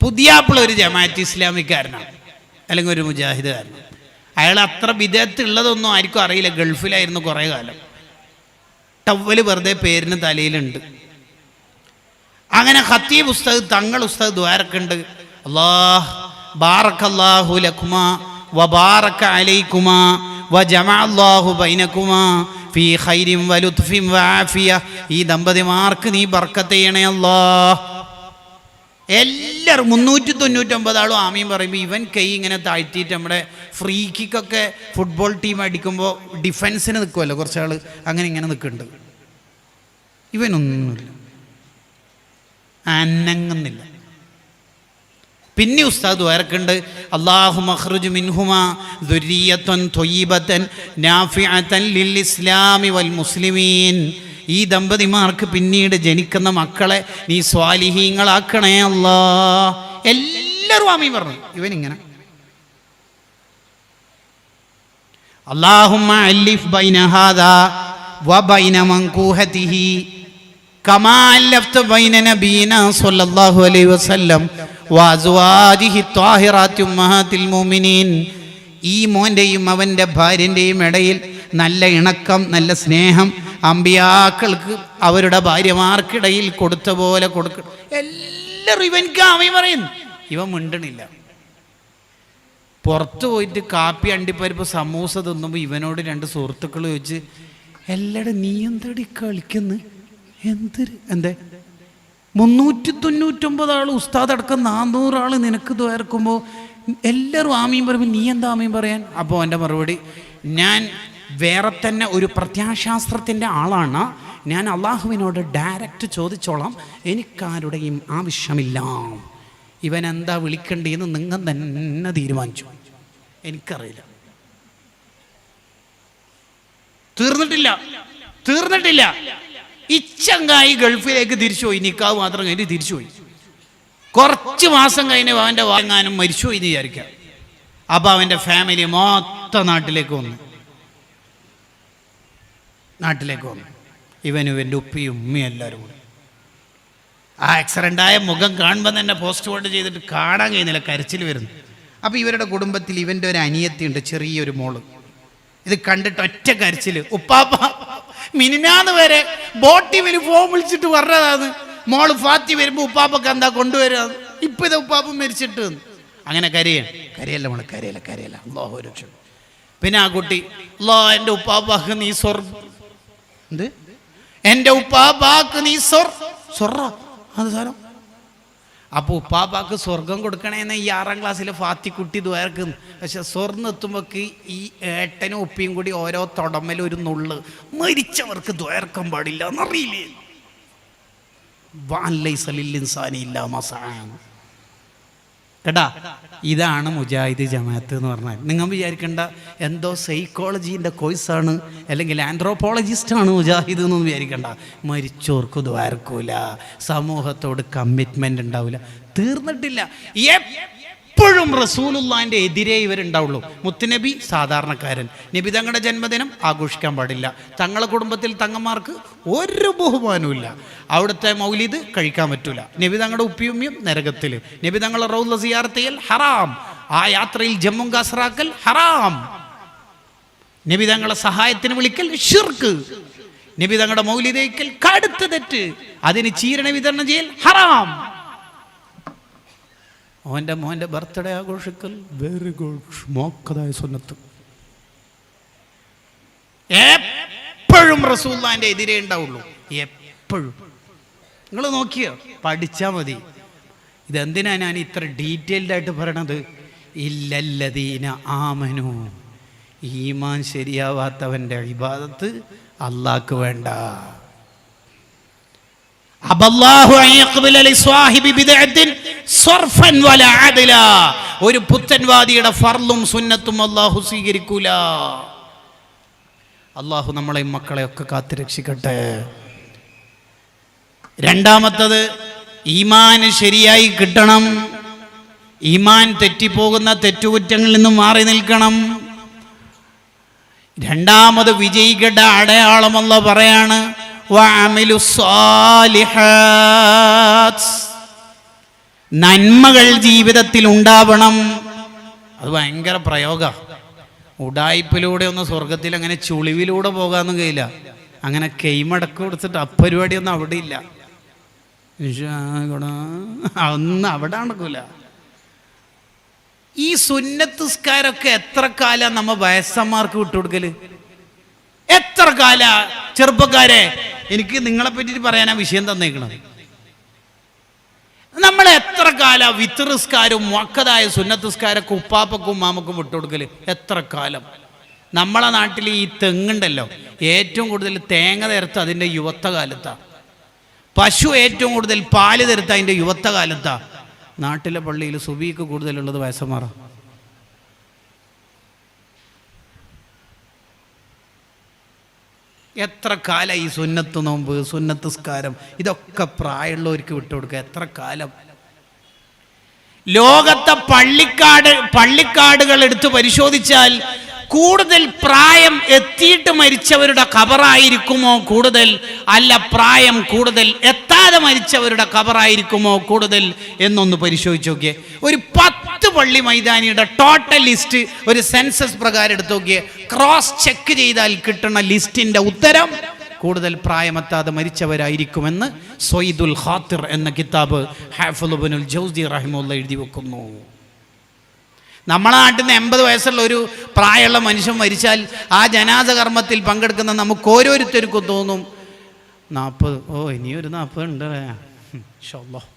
പുതിയാപ്പിള ഒരു ജമാഅത്ത് ഇസ്ലാമിക്കാരനാണ്, അല്ലെങ്കിൽ ഒരു മുജാഹിദുകാരനാണ്. അയാൾ അത്ര ബിദഅത്ത് ഉള്ളതൊന്നും ആർക്കും അറിയില്ല. ഗൾഫിലായിരുന്നു കുറേ കാലം. ടവ്വൽ വെറുതെ പേരിന് തലയിലുണ്ട്. അങ്ങനെ ഖത്തീബ് ഉസ്താദ്, തങ്ങൾ ഉസ്താദ് ദ്വാരക്കുണ്ട്. അല്ലാഹ് ബാറക്കല്ലാഹു ലക്കുമാ വബാറക അലൈക്കുമാ വജമഅല്ലാഹു ബൈനക്കുമാ ഫീ ഖൈരിൻ വലുത്ഫിൻ വആഫിയ. ഈ ദമ്പതിമാർക്ക് നീ ബർക്കത്ത് ചെയ്യണേ അല്ലാഹ്. എല്ലാവരും 399 ആളും ആമീൻ പറയുമ്പോൾ ഇവൻ കൈ ഇങ്ങനെ താഴ്ത്തിയിട്ട് നമ്മുടെ ഫ്രീ കിക്കൊക്കെ ഫുട്ബോൾ ടീം അടിക്കുമ്പോൾ ഡിഫൻസിന് നിൽക്കുമല്ലോ കുറച്ചാൾ, അങ്ങനെ ഇങ്ങനെ നിൽക്കുന്നുണ്ട്. ഇവനൊന്നുമില്ല, അനങ്ങുന്നില്ല. പിന്നെ ഉസ്താദ് വേർക്കുണ്ട്, അല്ലാഹു മഖ്റുജ് മിൻഹുമാ ദുരിയത്തൻ ത്വയ്യിബത്തൻ നാഫിഅത്തൻ ലിൽ ഇസ്ലാമി വൽ മുസ്ലിമീൻ. ഈ ദമ്പതിമാർക്ക് പിന്നീട് ജനിക്കുന്ന മക്കളെ നീ സ്വാലിഹീങ്ങളാക്കണേ അല്ലാ. എല്ലാവരും ആമീൻ പറഞ്ഞു. ഇവനിങ്ങനെ അല്ലാഹുമ്മ അല്ലിഫ് ബൈന ഹാദാ വബൈന മൻകൂഹതിഹി കമാ അല്ലഫ്ത ബൈന നബിയിനാ സ്വല്ലല്ലാഹു അലൈഹി വസല്ലം വഅസ്വാജിഹി ത്വാഹിറാത്തി ഉമ്മഹാത്തിൽ മുഅ്മിനീൻ. ഈ മോൻ്റെയും അവൻ്റെ ഭാര്യൻ്റെയും ഇടയിൽ നല്ല ഇണക്കം, നല്ല സ്നേഹം അമ്പിയാക്കൾക്ക് അവരുടെ ഭാര്യമാർക്കിടയിൽ കൊടുത്ത പോലെ കൊടുക്കണം. എല്ലാവരും ഇവൻക്ക് ആമീൻ പറയുന്നു. ഇവൻ മിണ്ടണില്ല. പുറത്ത് പോയിട്ട് കാപ്പി അണ്ടിപ്പരിപ്പ് സമൂസ തിന്നുമ്പോൾ ഇവനോട് രണ്ട് സുഹൃത്തുക്കൾ ചോദിച്ച്, എല്ലാവരും നീ എന്തടി കളിക്കുന്നു? എന്തേ 399 ആൾ ഉസ്താദ് അടക്കം 400 ആൾ നിനക്ക് ദ്വാരക്കുമ്പോൾ എല്ലാവരും ആമീൻ പറയുമ്പോൾ നീ എന്താ ആമീൻ പറയാൻ? അപ്പോൾ എൻ്റെ മറുപടി, ഞാൻ വേറെ തന്നെ ഒരു പ്രത്യാശാസ്ത്രത്തിൻ്റെ ആളാണ്. ഞാൻ അള്ളാഹുവിനോട് ഡയറക്റ്റ് ചോദിച്ചോളാം, എനിക്കാരുടെയും ആവശ്യമില്ല. ഇവൻ എന്താ വിളിക്കേണ്ടതെന്ന് നിങ്ങൾ തന്നെ തീരുമാനിച്ചു. എനിക്കറിയില്ല. തീർന്നിട്ടില്ല. ഇച്ചങ്കായി ഗൾഫിലേക്ക് തിരിച്ചുപോയി. നിക്കാവ് മാത്രം കഴിഞ്ഞ് തിരിച്ചുപോയി. കുറച്ച് മാസം കഴിഞ്ഞ് അവൻ്റെ വാങ്ങാനും മരിച്ചുപോയി എന്ന് വിചാരിക്കാം. അപ്പോൾ അവൻ്റെ ഫാമിലി മൊത്തം നാട്ടിലേക്ക് വന്നു. ഇവനും ഇവൻ്റെ ഉപ്പയും ഉമ്മയും എല്ലാവരും കൂടി. ആ ആക്സിഡൻ്റായ മുഖം കാണുമ്പോൾ തന്നെ പോസ്റ്റ്മോർട്ടം ചെയ്തിട്ട് കാണാൻ കഴിയുന്നില്ല, കരച്ചിൽ വരുന്നു. അപ്പോൾ ഇവരുടെ കുടുംബത്തിൽ ഇവൻ്റെ ഒരു അനിയത്തിയുണ്ട്, ചെറിയൊരു മോള്. ഇത് കണ്ടിട്ട് ഒറ്റ കരച്ചിൽ. ഉപ്പാപ്പ മിനിനാന്ന് വരെ ബോട്ടിൽ ഫോം വിളിച്ചിട്ട് പറഞ്ഞതാണ്, മോള് ഫാത്തി വരുമ്പോൾ ഉപ്പാപ്പക്ക് എന്താ കൊണ്ടുവരിക, ഇപ്പം ഇത് ഉപ്പാപ്പ മരിച്ചിട്ട്. അങ്ങനെ കരയല്ല മോളെ, കരയല്ല. അല്ലാഹു രക്ഷ. പിന്നെ ആ കുട്ടി, അല്ലാ എൻ്റെ ഉപ്പാപ്പാക്ക് നീ എൻ്റെ ഉപ്പാപ്പാക്ക് നീ സ്വർറ അത് സാരം. അപ്പോൾ ഉപ്പാപ്പാക്ക് സ്വർഗം കൊടുക്കണേന്ന് ഈ 6ാം ക്ലാസ്സിലെ ഫാത്തിക്കുട്ടി ദ്വാരക്കുന്നു. പക്ഷെ സ്വർണ്ണെത്തുമ്പോൾക്ക് ഈ ഏട്ടനും ഉപ്പയും കൂടി ഓരോ തൊടമ്മലും ഒരു നുള്ള്. മരിച്ചവർക്ക് ദ്വാരക്കാൻ പാടില്ല എന്നറിയില്ലേ? കേട്ടാ, ഇതാണ് മുജാഹിദ് ജമാഅത്ത് എന്ന് പറഞ്ഞാൽ. നിങ്ങൾ വിചാരിക്കേണ്ട എന്തോ സൈക്കോളജീൻ്റെ കോഴ്സാണ് അല്ലെങ്കിൽ ആന്ത്രോപോളജിസ്റ്റാണ് മുജാഹിദ് എന്നൊന്നും വിചാരിക്കേണ്ട. മരിച്ചോർക്ക് ദ്വാരക്കൂല, സമൂഹത്തോട് കമ്മിറ്റ്മെൻ്റ് ഉണ്ടാവില്ല. തീർന്നിട്ടില്ല. എപ്പോഴും റസൂലുള്ളാഹിൻ്റെ എതിരെ ഇവരുണ്ടാവുള്ളൂ. മുത്തുനബി സാധാരണക്കാരൻ, നബി തങ്ങളുടെ ജന്മദിനം ആഘോഷിക്കാൻ പാടില്ല, തങ്ങളെ കുടുംബത്തിൽ തങ്ങന്മാർക്ക് ഒരു ബഹുമാനവും. അവിടുത്തെ മൗലിദ് കഴിക്കാൻ പറ്റൂല, നബി തങ്ങളുടെ ഉപ്പിയുമ്മിയും നരകത്തിൽ, നബി തങ്ങളുടെ റൗള സിയാറത്ത് ചെയ്യൽ ഹറാം, ആ യാത്രയിൽ ജമ്മും കാസറാക്കൽ ഹറാം, നബി തങ്ങളെ സഹായത്തിന് വിളിക്കൽ ഷിർക്ക്, നബി തങ്ങളുടെ മൗലിദ് കഴിക്കൽ കടുത്ത തെറ്റ്, അതിന് ചീരണ വിതരണം ചെയ്യൽ ഹറാം. മോൻ്റെ ബർത്ത്ഡേ ആഘോഷിക്കൽ വെരി ഗുഡ്, മോക്കതായ സുന്നത്ത്. എപ്പോഴും റസൂലുള്ളാഹിന്റെ എതിരെ ഉണ്ടാവുള്ളൂ. എപ്പോഴും നിങ്ങൾ നോക്കിയോ, പഠിച്ചാൽ മതി. ഇതെന്തിനാ ഞാൻ ഇത്ര ഡീറ്റെയിൽഡ് ആയിട്ട് പറയണത്? ഇല്ലല്ലദീന ആമനു, ഈമാൻ ശരിയാവാത്തവൻ്റെ ഇബാദത്ത് അല്ലാഹ്ക്ക് വേണ്ട. ഒരു പുത്തൻവാദിയുടെ ഫർളും സുന്നത്തും അല്ലാഹു സ്വീകരിക്കൂല. അല്ലാഹു നമ്മളെ മക്കളെയൊക്കെ കാത്തുരക്ഷിക്കട്ടെ. രണ്ടാമത്തത്, ഈമാൻ ശരിയായി കിട്ടണം. ഈമാൻ തെറ്റിപ്പോകുന്ന തെറ്റുകുറ്റങ്ങളിൽ നിന്നും മാറി നിൽക്കണം. രണ്ടാമത് വിജയിക്കേണ്ട അടയാളം അല്ലാഹു പറയാണ്, നന്മകൾ ജീവിതത്തിൽ ഉണ്ടാവണം. അത് ഭയങ്കര പ്രയോഗ. ഉഡായിപ്പിലൂടെ ഒന്നും സ്വർഗത്തിൽ അങ്ങനെ ചുളിവിലൂടെ പോകാനൊന്നും കഴിയില്ല. അങ്ങനെ കെയ്മടക്ക് കൊടുത്തിട്ട് അപ്പരിപാടിയൊന്നും അവിടെ ഇല്ല. ഒന്നും അവിടെ നടക്കൂല. ഈ സുന്നത്തുസ്കാരൊക്കെ എത്ര കാലം നമ്മ വയസ്സന്മാർക്ക് വിട്ടുകൊടുക്കല്? എത്ര കാല? ചെറുപ്പക്കാരെ, എനിക്ക് നിങ്ങളെ പറ്റിയിട്ട് പറയാനാ വിഷയം തന്നേക്കണത്. നമ്മൾ എത്ര കാല വിത്തറുസ്കാരും മുഅക്കദായ സുന്നത്തുസ്കാരൊക്കെ ഉപ്പാപ്പക്കും മാമക്കും വിട്ടുകൊടുക്കല്? എത്ര കാലം? നമ്മളെ നാട്ടിൽ ഈ തെങ്ങുണ്ടല്ലോ, ഏറ്റവും കൂടുതൽ തേങ്ങ തരുത്ത അതിൻ്റെ യുവത്വ കാലത്താണ്. പശു ഏറ്റവും കൂടുതൽ പാല് തരുത്ത അതിൻ്റെ യുവത്വ കാലത്താണ്. നാട്ടിലെ പള്ളിയിൽ സുബീക്ക് കൂടുതലുള്ളത് വയസ്സന്മാരാണ്. എത്ര കാലം ഈ സുന്നത്ത് നോമ്പ്, സുന്നത്ത് സ്കാരം, ഇതൊക്കെ പ്രായമുള്ളവർക്ക് വിട്ടുകൊടുക്കുക. എത്ര കാലം? ലോകത്തെ പള്ളിക്കാടുകൾ എടുത്ത് പരിശോധിച്ചാൽ കൂടുതൽ പ്രായം എത്തിയിട്ട് മരിച്ചവരുടെ ഖബറായിരിക്കുമോ കൂടുതൽ, അല്ല പ്രായം കൂടുതൽ എത്താതെ മരിച്ചവരുടെ ഖബറായിരിക്കുമോ കൂടുതൽ എന്നൊന്ന് പരിശോധിച്ച് നോക്കിയേ. ഒരു 10 പള്ളി മൈതാനിയുടെ ടോട്ടൽ ലിസ്റ്റ് ഒരു സെൻസസ് പ്രകാരം എടുത്ത് നോക്കിയേ. ക്രോസ് ചെക്ക് ചെയ്താൽ കിട്ടുന്ന ലിസ്റ്റിന്റെ ഉത്തരം കൂടുതൽ പ്രായമെത്താതെ മരിച്ചവരായിരിക്കുമെന്ന് സൊയ്ദുൽ ഖാത്തിർ എന്ന കിതാബ് ഹാഫിള് ഇബ്നുൽ ജൗസി റഹിമഹുല്ലാഹ് എഴുതി വെക്കുന്നു. നമ്മളെ നാട്ടിൽ നിന്ന് 80 വയസ്സുള്ള ഒരു പ്രായമുള്ള മനുഷ്യൻ മരിച്ചാൽ ആ ജനാസ കർമ്മത്തിൽ പങ്കെടുക്കുന്ന നമുക്ക് ഓരോരുത്തർക്കും തോന്നും 40, ഇനിയൊരു 40 ഉണ്ട് ഇൻഷാ അല്ലാഹ്.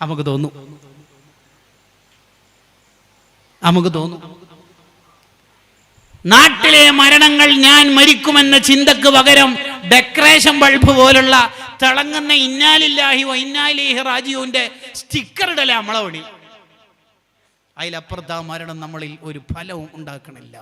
നമുക്ക് തോന്നും. നാട്ടിലെ മരണങ്ങൾ ഞാൻ മരിക്കുമെന്ന ചിന്തക്ക് പകരം ഡെക്കറേഷൻ ബൾബ് പോലുള്ള തിളങ്ങുന്ന ഇന്നാലില്ലാഹി വ ഇന്നാ ഇലൈഹി റാജിഊന്റെ സ്റ്റിക്കർ ഇടല നമ്മളെ പണി. അതിലപ്പുറത്ത് ആ മരണം നമ്മളിൽ ഒരു ഫലവും ഉണ്ടാക്കണില്ല.